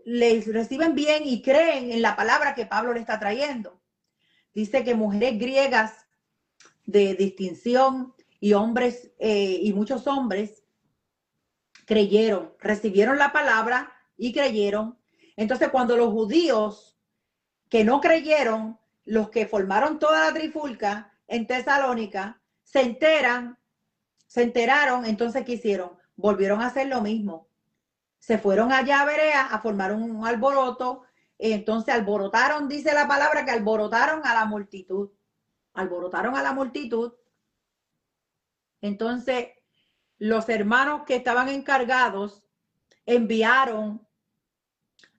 les reciben bien y creen en la palabra que Pablo le está trayendo. Dice que mujeres griegas de distinción y hombres y muchos hombres creyeron, recibieron la palabra y creyeron. Entonces, cuando los judíos que no creyeron, los que formaron toda la trifulca en Tesalónica, se enteraron, entonces ¿qué hicieron? Volvieron a hacer lo mismo. Se fueron allá a Berea a formar un alboroto. Entonces alborotaron, dice la palabra, que alborotaron a la multitud. Alborotaron a la multitud. Entonces, los hermanos que estaban encargados enviaron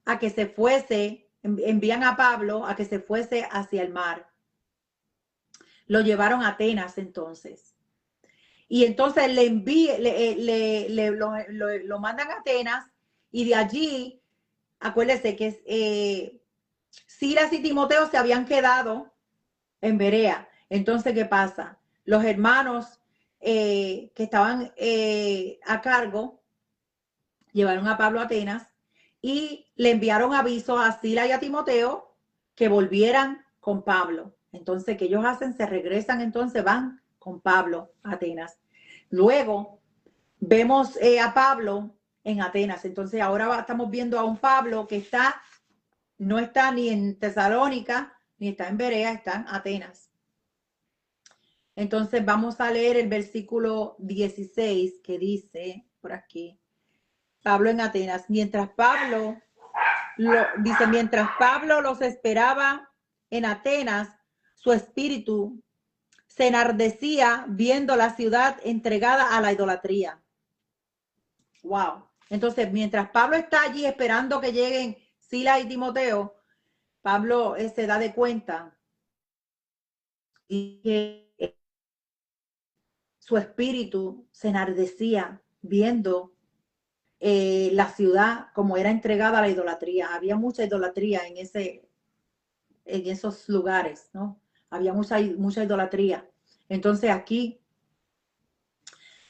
a que se fuese, envían a Pablo a que se fuese hacia el mar. Lo llevaron a Atenas entonces. Y entonces lo mandan a Atenas y de allí, acuérdense que Silas y Timoteo se habían quedado en Berea. Entonces, ¿qué pasa? Los hermanos que estaban a cargo llevaron a Pablo a Atenas y le enviaron aviso a Silas y a Timoteo que volvieran con Pablo. Entonces, ¿qué ellos hacen? Se regresan, entonces van con Pablo a Atenas. Luego vemos a Pablo en Atenas. Entonces, ahora estamos viendo a un Pablo que no está ni en Tesalónica, ni está en Berea, está en Atenas. Entonces, vamos a leer el versículo 16 que dice por aquí. Pablo en Atenas. Mientras Pablo los esperaba en Atenas, su espíritu se enardecía viendo la ciudad entregada a la idolatría. Wow. Entonces, mientras Pablo está allí esperando que lleguen Silas y Timoteo, Pablo se da de cuenta y que su espíritu se enardecía viendo la ciudad como era entregada a la idolatría. Había mucha idolatría en esos lugares, ¿no? Había mucha idolatría. Entonces aquí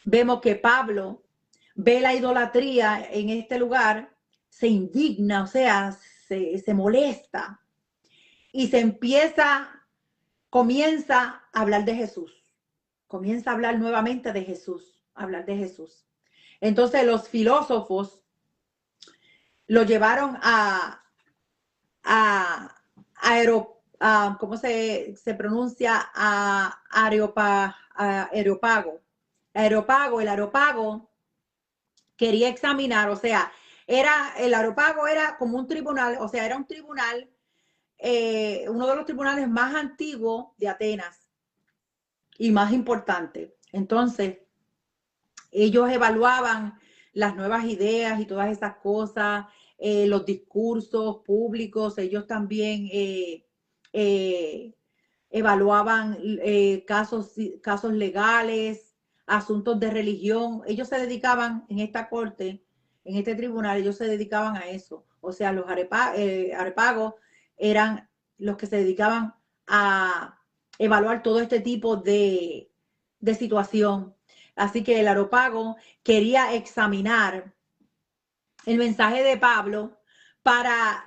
vemos que Pablo ve la idolatría en este lugar, se indigna, o sea, se molesta y comienza a hablar de Jesús. Comienza a hablar nuevamente de Jesús, hablar de Jesús. Entonces los filósofos lo llevaron ¿cómo se pronuncia? Areópago. El Areópago quería examinar, o sea, el Areópago era como un tribunal, o sea, era un tribunal, uno de los tribunales más antiguos de Atenas y más importante. Entonces, ellos evaluaban las nuevas ideas y todas esas cosas, los discursos públicos, ellos también evaluaban casos legales, asuntos de religión. Ellos se dedicaban en esta corte, en este tribunal, ellos se dedicaban a eso. O sea, los arepagos eran los que se dedicaban a evaluar todo este tipo de situación. Así que el areópago quería examinar el mensaje de Pablo para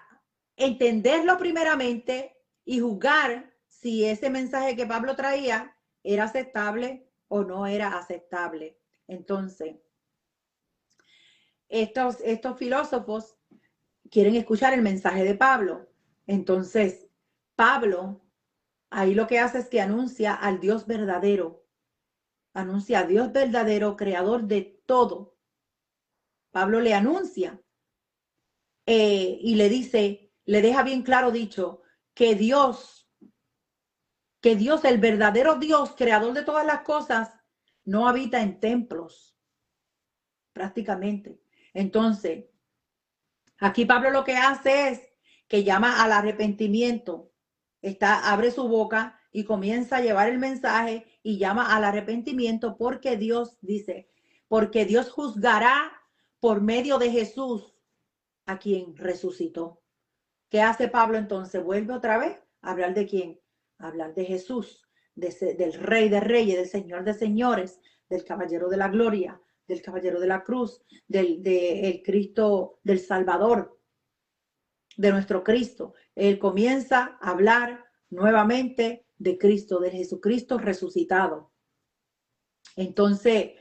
entenderlo primeramente y juzgar si ese mensaje que Pablo traía era aceptable o no era aceptable. Entonces, estos filósofos quieren escuchar el mensaje de Pablo. Entonces, Pablo ahí lo que hace es que anuncia al Dios verdadero, anuncia a Dios verdadero, creador de todo. Pablo le anuncia y le dice, le deja bien claro dicho, que Dios, el verdadero Dios, creador de todas las cosas, no habita en templos, prácticamente. Entonces, aquí Pablo lo que hace es que llama al arrepentimiento, abre su boca y comienza a llevar el mensaje y llama al arrepentimiento porque Dios dice, porque Dios juzgará por medio de Jesús a quien resucitó. ¿Qué hace Pablo entonces? Vuelve otra vez a hablar de quién, a hablar de Jesús, del Rey de Reyes, del Señor de Señores, del Caballero de la Gloria, del Caballero de la Cruz, del Cristo, del Salvador, de nuestro Cristo. Él comienza a hablar nuevamente de Cristo, de Jesucristo resucitado. Entonces,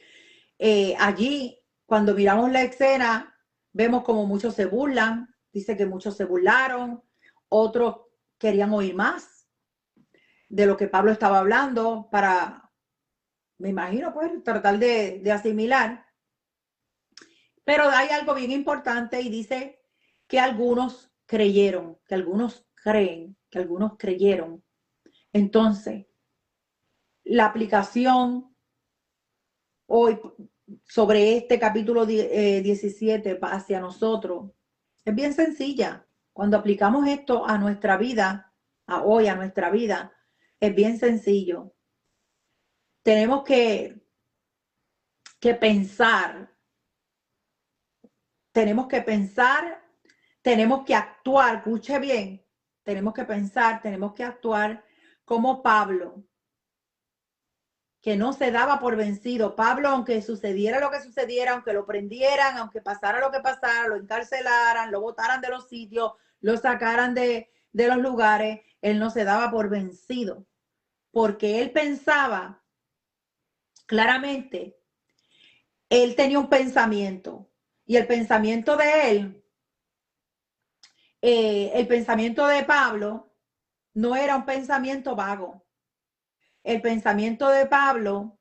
allí, cuando miramos la escena, vemos como muchos se burlan, dice que muchos se burlaron, otros querían oír más de lo que Pablo estaba hablando para, me imagino, pues, tratar de asimilar. Pero hay algo bien importante y dice que algunos creyeron, que algunos creen, que algunos creyeron. Entonces, la aplicación hoy sobre este capítulo 17 hacia nosotros es bien sencilla. Cuando aplicamos esto a nuestra vida, a nuestra vida, es bien sencillo. Tenemos que pensar, tenemos que actuar, escuche bien, tenemos que pensar, tenemos que actuar como Pablo, que no se daba por vencido. Pablo, aunque sucediera lo que sucediera, aunque lo prendieran, aunque pasara lo que pasara, lo encarcelaran, lo botaran de los sitios, lo sacaran de los lugares, él no se daba por vencido, porque él pensaba claramente, él tenía un pensamiento, y el pensamiento de él, el pensamiento de Pablo, no era un pensamiento vago. El pensamiento de Pablo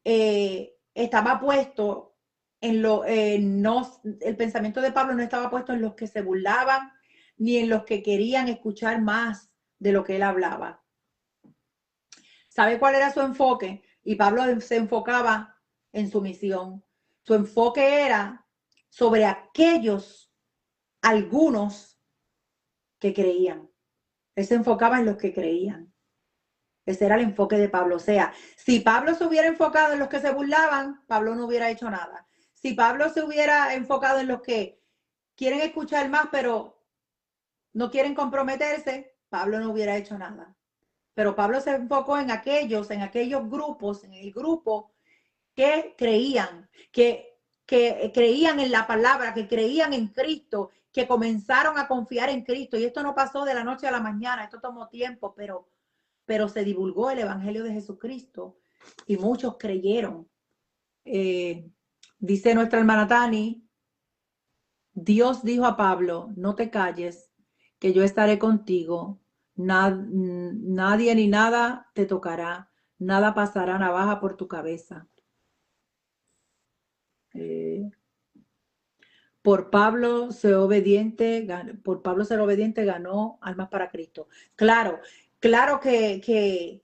estaba puesto en el pensamiento de Pablo no estaba puesto en los que se burlaban ni en los que querían escuchar más de lo que él hablaba. ¿Sabe cuál era su enfoque? Y Pablo se enfocaba en su misión. Su enfoque era sobre algunos que creían. Él se enfocaba en los que creían. Ese era el enfoque de Pablo. O sea, si Pablo se hubiera enfocado en los que se burlaban, Pablo no hubiera hecho nada. Si Pablo se hubiera enfocado en los que quieren escuchar más, pero no quieren comprometerse, Pablo no hubiera hecho nada. Pero Pablo se enfocó en aquellos grupos, en el grupo que creían, que creían en la palabra, que creían en Cristo, que comenzaron a confiar en Cristo. Y esto no pasó de la noche a la mañana, esto tomó tiempo, pero se divulgó el Evangelio de Jesucristo y muchos creyeron. Dice nuestra hermana Tani, Dios dijo a Pablo, no te calles, que yo estaré contigo. Nadie ni nada te tocará. Nada pasará navaja por tu cabeza. Por Pablo ser obediente, ganó almas para Cristo. Claro, claro que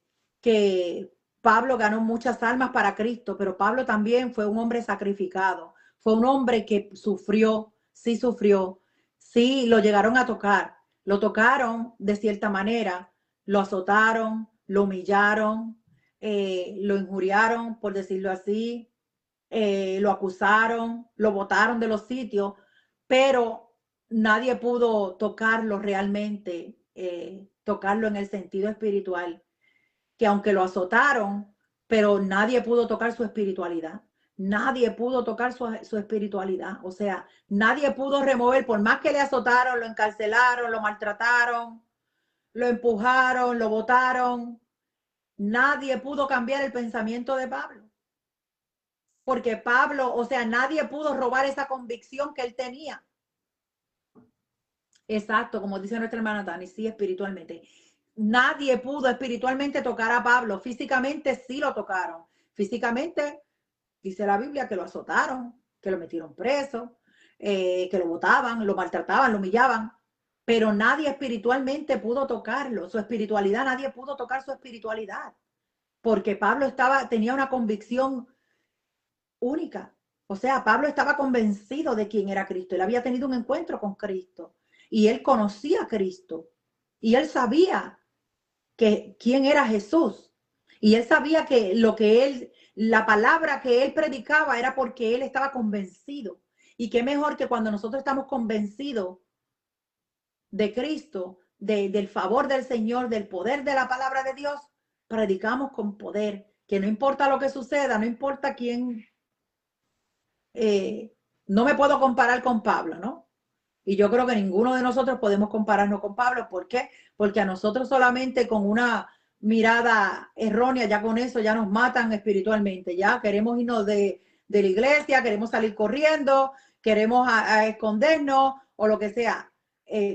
Pablo ganó muchas almas para Cristo, pero Pablo también fue un hombre sacrificado, fue un hombre que sufrió, sí lo llegaron a tocar, lo tocaron de cierta manera, lo azotaron, lo humillaron, lo injuriaron, por decirlo así, lo acusaron, lo botaron de los sitios, pero nadie pudo tocarlo realmente, tocarlo en el sentido espiritual, que aunque lo azotaron, pero nadie pudo tocar su espiritualidad. Nadie pudo tocar su espiritualidad. O sea, nadie pudo remover, por más que le azotaron, lo encarcelaron, lo maltrataron, lo empujaron, lo botaron. Nadie pudo cambiar el pensamiento de Pablo. Porque Pablo, o sea, nadie pudo robar esa convicción que él tenía. Exacto, como dice nuestra hermana Dani, sí, espiritualmente. Nadie pudo espiritualmente tocar a Pablo. Físicamente sí lo tocaron. Físicamente, dice la Biblia, que lo azotaron, que lo metieron preso, que lo botaban, lo maltrataban, lo humillaban. Pero nadie espiritualmente pudo tocarlo. Su espiritualidad, nadie pudo tocar su espiritualidad. Porque Pablo tenía una convicción única. O sea, Pablo estaba convencido de quién era Cristo. Él había tenido un encuentro con Cristo y él conocía a Cristo y él sabía que quién era Jesús. Y él sabía que la palabra que él predicaba era porque él estaba convencido. Y qué mejor que cuando nosotros estamos convencidos de Cristo, del favor del Señor, del poder de la palabra de Dios, predicamos con poder, que no importa lo que suceda, no importa quién, no me puedo comparar con Pablo, ¿no? Y yo creo que ninguno de nosotros podemos compararnos con Pablo. ¿Por qué? Porque a nosotros solamente con una mirada errónea, ya con eso ya nos matan espiritualmente. Ya queremos irnos de la iglesia, queremos salir corriendo, queremos a escondernos o lo que sea.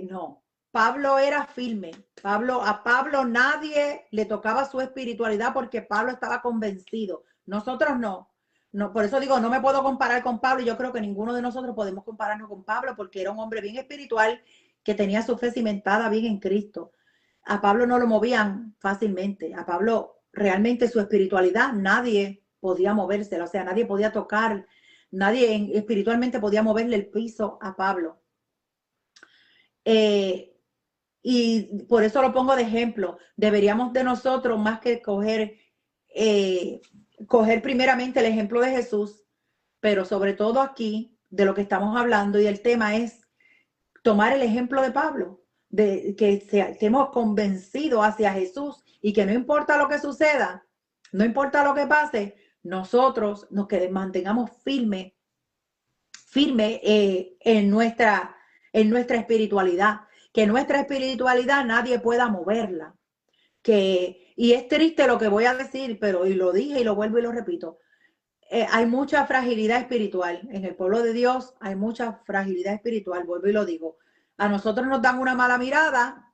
No, Pablo era firme. A Pablo nadie le tocaba su espiritualidad porque Pablo estaba convencido. Nosotros no. No, por eso digo, no me puedo comparar con Pablo. Yo creo que ninguno de nosotros podemos compararnos con Pablo porque era un hombre bien espiritual que tenía su fe cimentada bien en Cristo. A Pablo no lo movían fácilmente. A Pablo realmente su espiritualidad nadie podía movérsela, o sea, nadie podía tocar, nadie espiritualmente podía moverle el piso a Pablo. Y por eso lo pongo de ejemplo. Deberíamos de nosotros, más que coger primeramente el ejemplo de Jesús, pero sobre todo aquí, de lo que estamos hablando y el tema es tomar el ejemplo de Pablo, de que estemos convencidos hacia Jesús y que no importa lo que suceda, no importa lo que pase, nosotros nos mantengamos firmes en nuestra espiritualidad, que nuestra espiritualidad nadie pueda moverla. Y es triste lo que voy a decir, pero y lo dije y lo vuelvo y lo repito, hay mucha fragilidad espiritual. En el pueblo de Dios hay mucha fragilidad espiritual, vuelvo y lo digo. A nosotros nos dan una mala mirada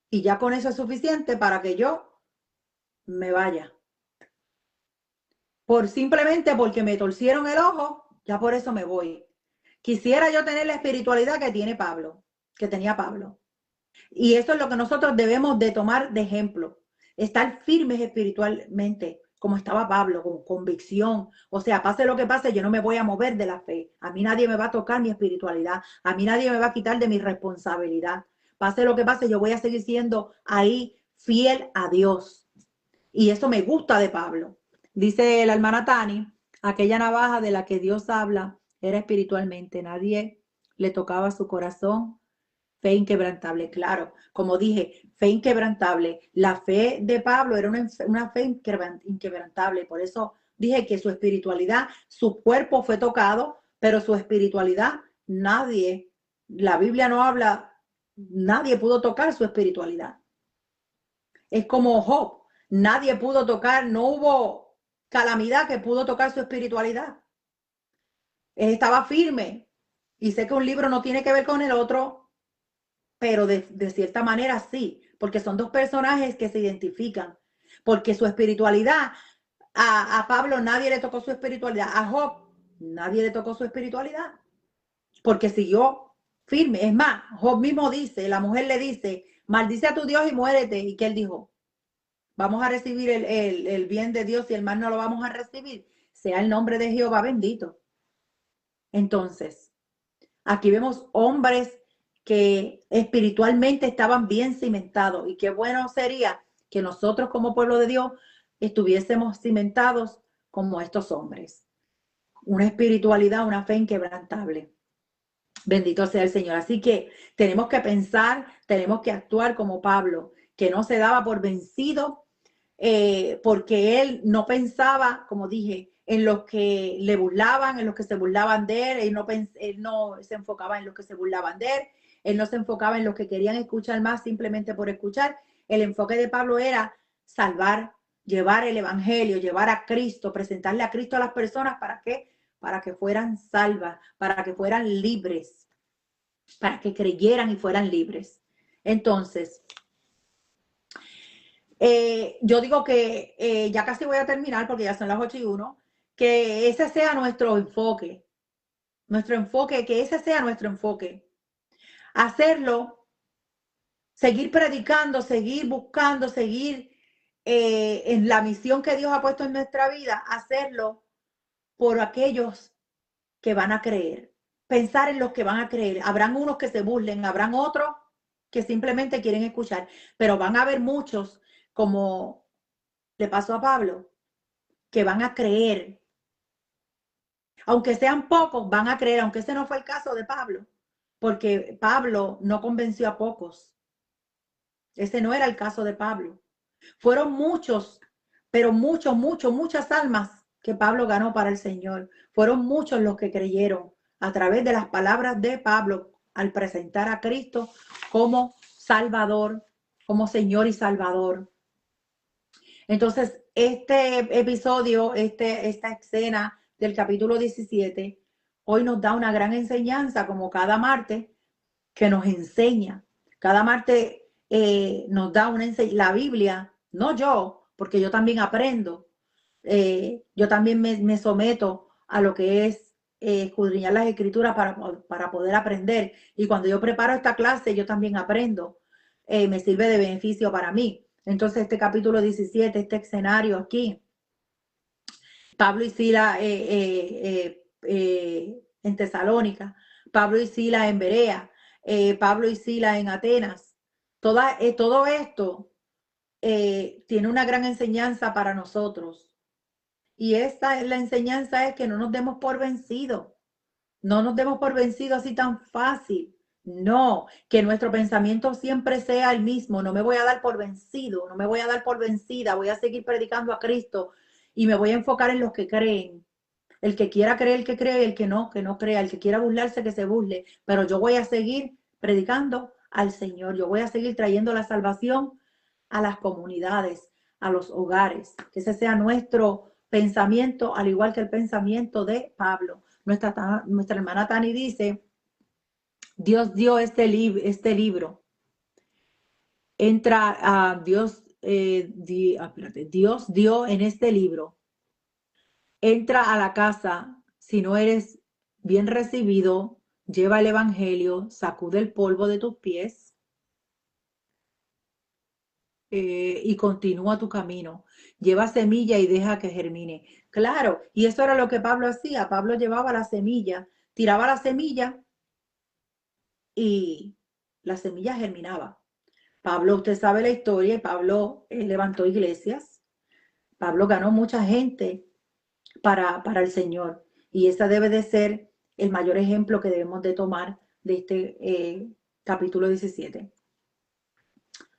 y ya con eso es suficiente para que yo me vaya. Simplemente porque me torcieron el ojo, ya por eso me voy. Quisiera yo tener la espiritualidad que tenía Pablo. Y eso es lo que nosotros debemos de tomar de ejemplo. Estar firmes espiritualmente, como estaba Pablo, con convicción. O sea, pase lo que pase, yo no me voy a mover de la fe. A mí nadie me va a tocar mi espiritualidad. A mí nadie me va a quitar de mi responsabilidad. Pase lo que pase, yo voy a seguir siendo ahí fiel a Dios. Y eso me gusta de Pablo. Dice la hermana Tani, aquella navaja de la que Dios habla era espiritualmente. Nadie le tocaba su corazón. Fe inquebrantable, claro. Como dije, fe inquebrantable. La fe de Pablo era una fe inquebrantable. Por eso dije que su espiritualidad, su cuerpo fue tocado, pero su espiritualidad, la Biblia no habla, nadie pudo tocar su espiritualidad. Es como Job. Nadie pudo tocar, no hubo calamidad que pudo tocar su espiritualidad. Él estaba firme. Y sé que un libro no tiene que ver con el otro, pero de cierta manera sí, porque son dos personajes que se identifican, porque su espiritualidad, a Pablo nadie le tocó su espiritualidad, a Job nadie le tocó su espiritualidad, porque siguió firme. Es más, Job mismo dice, la mujer le dice, maldice a tu Dios y muérete. ¿Y qué él dijo? Vamos a recibir el bien de Dios y el mal no lo vamos a recibir. Sea el nombre de Jehová bendito. Entonces, aquí vemos hombres que espiritualmente estaban bien cimentados, y qué bueno sería que nosotros como pueblo de Dios estuviésemos cimentados como estos hombres. Una espiritualidad, una fe inquebrantable. Bendito sea el Señor. Así que tenemos que pensar, tenemos que actuar como Pablo, que no se daba por vencido, porque él no pensaba, como dije, en los que le burlaban, en los que se burlaban de él. Él no se enfocaba en los que se burlaban de él no se enfocaba en los que querían escuchar más simplemente por escuchar. El enfoque de Pablo era salvar, llevar el evangelio, llevar a Cristo, presentarle a Cristo a las personas. ¿Para qué? Para que fueran salvas, para que fueran libres, para que creyeran y fueran libres. Entonces, yo digo que ya casi voy a terminar porque ya son las 8:01, que ese sea nuestro enfoque, que ese sea nuestro enfoque. Hacerlo, seguir predicando, seguir buscando, seguir en la misión que Dios ha puesto en nuestra vida, hacerlo por aquellos que van a creer. Pensar en los que van a creer. Habrán unos que se burlen, habrán otros que simplemente quieren escuchar, pero van a haber muchos, como le pasó a Pablo, que van a creer. Aunque sean pocos, van a creer, aunque ese no fue el caso de Pablo, porque Pablo no convenció a pocos. Ese no era el caso de Pablo. Fueron muchos, pero muchas almas que Pablo ganó para el Señor. Fueron muchos los que creyeron a través de las palabras de Pablo al presentar a Cristo como Salvador, como Señor y Salvador. Entonces, este episodio, esta escena del capítulo 17, hoy nos da una gran enseñanza, como cada martes, que nos enseña. Cada martes nos da una enseñanza. La Biblia, no yo, porque yo también aprendo. Yo también me someto a lo que es escudriñar las escrituras para poder aprender. Y cuando yo preparo esta clase, yo también aprendo. Me sirve de beneficio para mí. Entonces, este capítulo 17, este escenario aquí, Pablo y Sila en Tesalónica, Pablo y Sila en Berea, Pablo y Sila en Atenas. Todo esto tiene una gran enseñanza para nosotros. Y esta es la enseñanza, es que no nos demos por vencido. No nos demos por vencido así tan fácil. No, que nuestro pensamiento siempre sea el mismo. No me voy a dar por vencido, no me voy a dar por vencida. Voy a seguir predicando a Cristo y me voy a enfocar en los que creen. El que quiera creer, que cree, el que no crea. El que quiera burlarse, que se burle. Pero yo voy a seguir predicando al Señor. Yo voy a seguir trayendo la salvación a las comunidades, a los hogares. Que ese sea nuestro pensamiento, al igual que el pensamiento de Pablo. Nuestra hermana Tani dice, Dios dio este libro. Entra a Dios, Dios dio en este libro. Entra a la casa, si no eres bien recibido, lleva el evangelio, sacude el polvo de tus pies y continúa tu camino. Lleva semilla y deja que germine. Claro, y eso era lo que Pablo hacía. Pablo llevaba la semilla, tiraba la semilla y la semilla germinaba. Pablo, usted sabe la historia, y Pablo levantó iglesias. Pablo ganó mucha gente para el Señor. Y ese debe de ser el mayor ejemplo que debemos de tomar de este capítulo 17.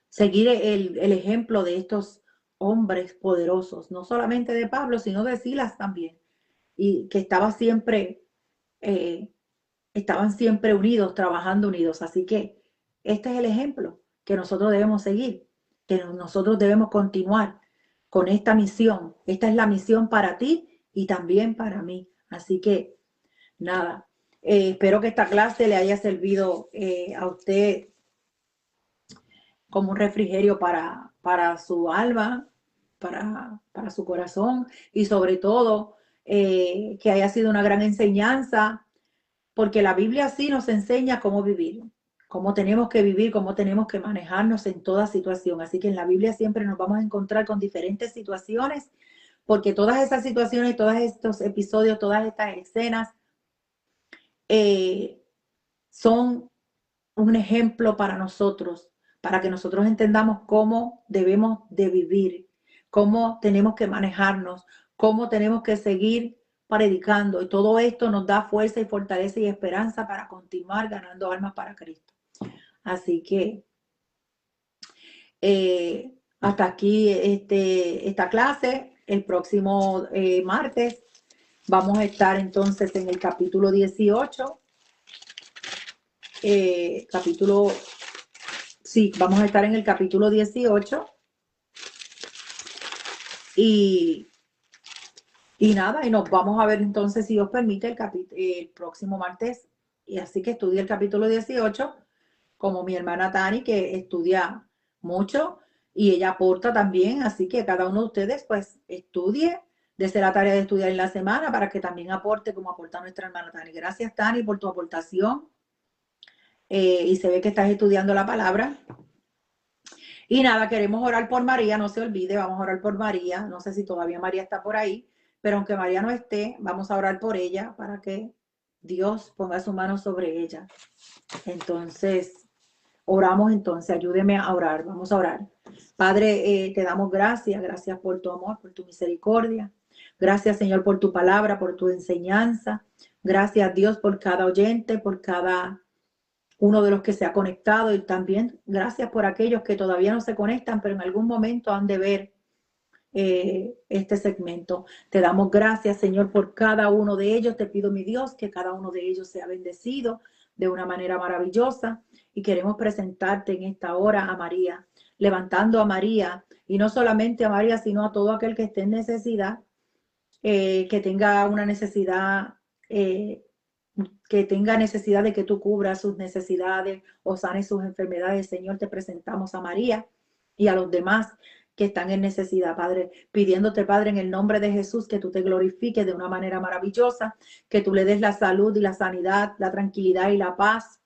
Seguir el ejemplo de estos hombres poderosos, no solamente de Pablo, sino de Silas también, y que estaban siempre unidos, trabajando unidos. Así que este es el ejemplo que nosotros debemos seguir, que nosotros debemos continuar con esta misión. Esta es la misión para ti y también para mí. Así que nada, Espero que esta clase le haya servido a usted como un refrigerio para su alma, para su corazón y sobre todo que haya sido una gran enseñanza, porque la Biblia sí nos enseña cómo vivir, cómo tenemos que vivir, cómo tenemos que manejarnos en toda situación. Así que en la Biblia siempre nos vamos a encontrar con diferentes situaciones, porque todas esas situaciones, todos estos episodios, todas estas escenas son un ejemplo para nosotros, para que nosotros entendamos cómo debemos de vivir, cómo tenemos que manejarnos, cómo tenemos que seguir predicando. Y todo esto nos da fuerza y fortaleza y esperanza para continuar ganando almas para Cristo. Así que hasta aquí esta clase. El próximo martes vamos a estar entonces en el capítulo 18. Vamos a estar en el capítulo 18 y nada, y nos vamos a ver entonces, si Dios permite, el próximo martes. Y así que estudie el capítulo 18, como mi hermana Tani, que estudia mucho y ella aporta también, así que cada uno de ustedes pues estudie, desde la tarea de estudiar en la semana para que también aporte como aporta nuestra hermana Tani. Gracias, Tani, por tu aportación. Y se ve que estás estudiando la palabra. Y nada, queremos orar por María, no se olvide, vamos a orar por María. No sé si todavía María está por ahí, pero aunque María no esté, vamos a orar por ella para que Dios ponga su mano sobre ella. Entonces, oramos entonces, ayúdeme a orar, vamos a orar. Padre, te damos gracias por tu amor, por tu misericordia. Gracias, Señor, por tu palabra, por tu enseñanza. Gracias, Dios, por cada oyente, por cada uno de los que se ha conectado, y también gracias por aquellos que todavía no se conectan, pero en algún momento han de ver este segmento. Te damos gracias, Señor, por cada uno de ellos. Te pido, mi Dios, que cada uno de ellos sea bendecido de una manera maravillosa, y queremos presentarte en esta hora a María, levantando a María, y no solamente a María, sino a todo aquel que esté en necesidad, que tenga una necesidad, que tenga necesidad de que tú cubras sus necesidades o sanes sus enfermedades. Señor, te presentamos a María y a los demás que están en necesidad, Padre, pidiéndote, Padre, en el nombre de Jesús, que tú te glorifiques de una manera maravillosa, que tú le des la salud y la sanidad, la tranquilidad y la paz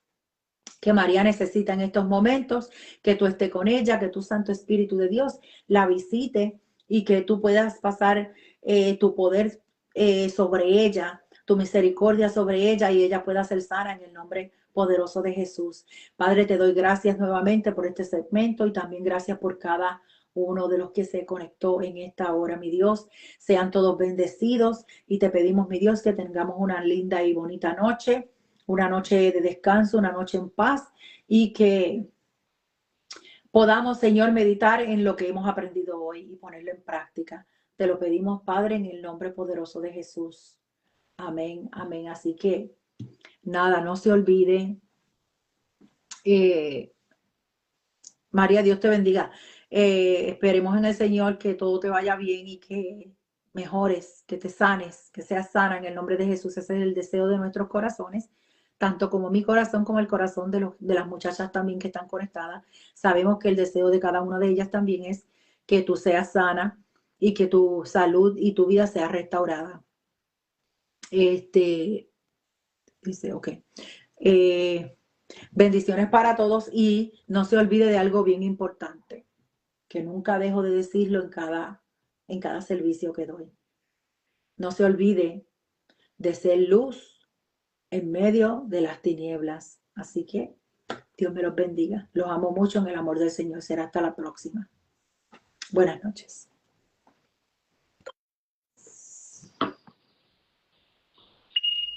que María necesita en estos momentos, que tú estés con ella, que tu Santo Espíritu de Dios la visite y que tú puedas pasar tu poder sobre ella, tu misericordia sobre ella, y ella pueda ser sana en el nombre poderoso de Jesús. Padre, te doy gracias nuevamente por este segmento, y también gracias por cada uno de los que se conectó en esta hora, mi Dios. Sean todos bendecidos, y te pedimos, mi Dios, que tengamos una linda y bonita noche, una noche de descanso, una noche en paz, y que podamos, Señor, meditar en lo que hemos aprendido hoy y ponerlo en práctica. Te lo pedimos, Padre, en el nombre poderoso de Jesús. Amén, amén. Así que nada, no se olvide. María, Dios te bendiga. Esperemos en el Señor que todo te vaya bien y que mejores, que te sanes, que seas sana en el nombre de Jesús. Ese es el deseo de nuestros corazones, tanto como mi corazón como el corazón de las muchachas también que están conectadas. Sabemos que el deseo de cada una de ellas también es que tú seas sana y que tu salud y tu vida sea restaurada. Dice, ok. Bendiciones para todos, y no se olvide de algo bien importante, que nunca dejo de decirlo en cada servicio que doy. No se olvide de ser luz en medio de las tinieblas. Así que Dios me los bendiga. Los amo mucho en el amor del Señor. Será hasta la próxima. Buenas noches.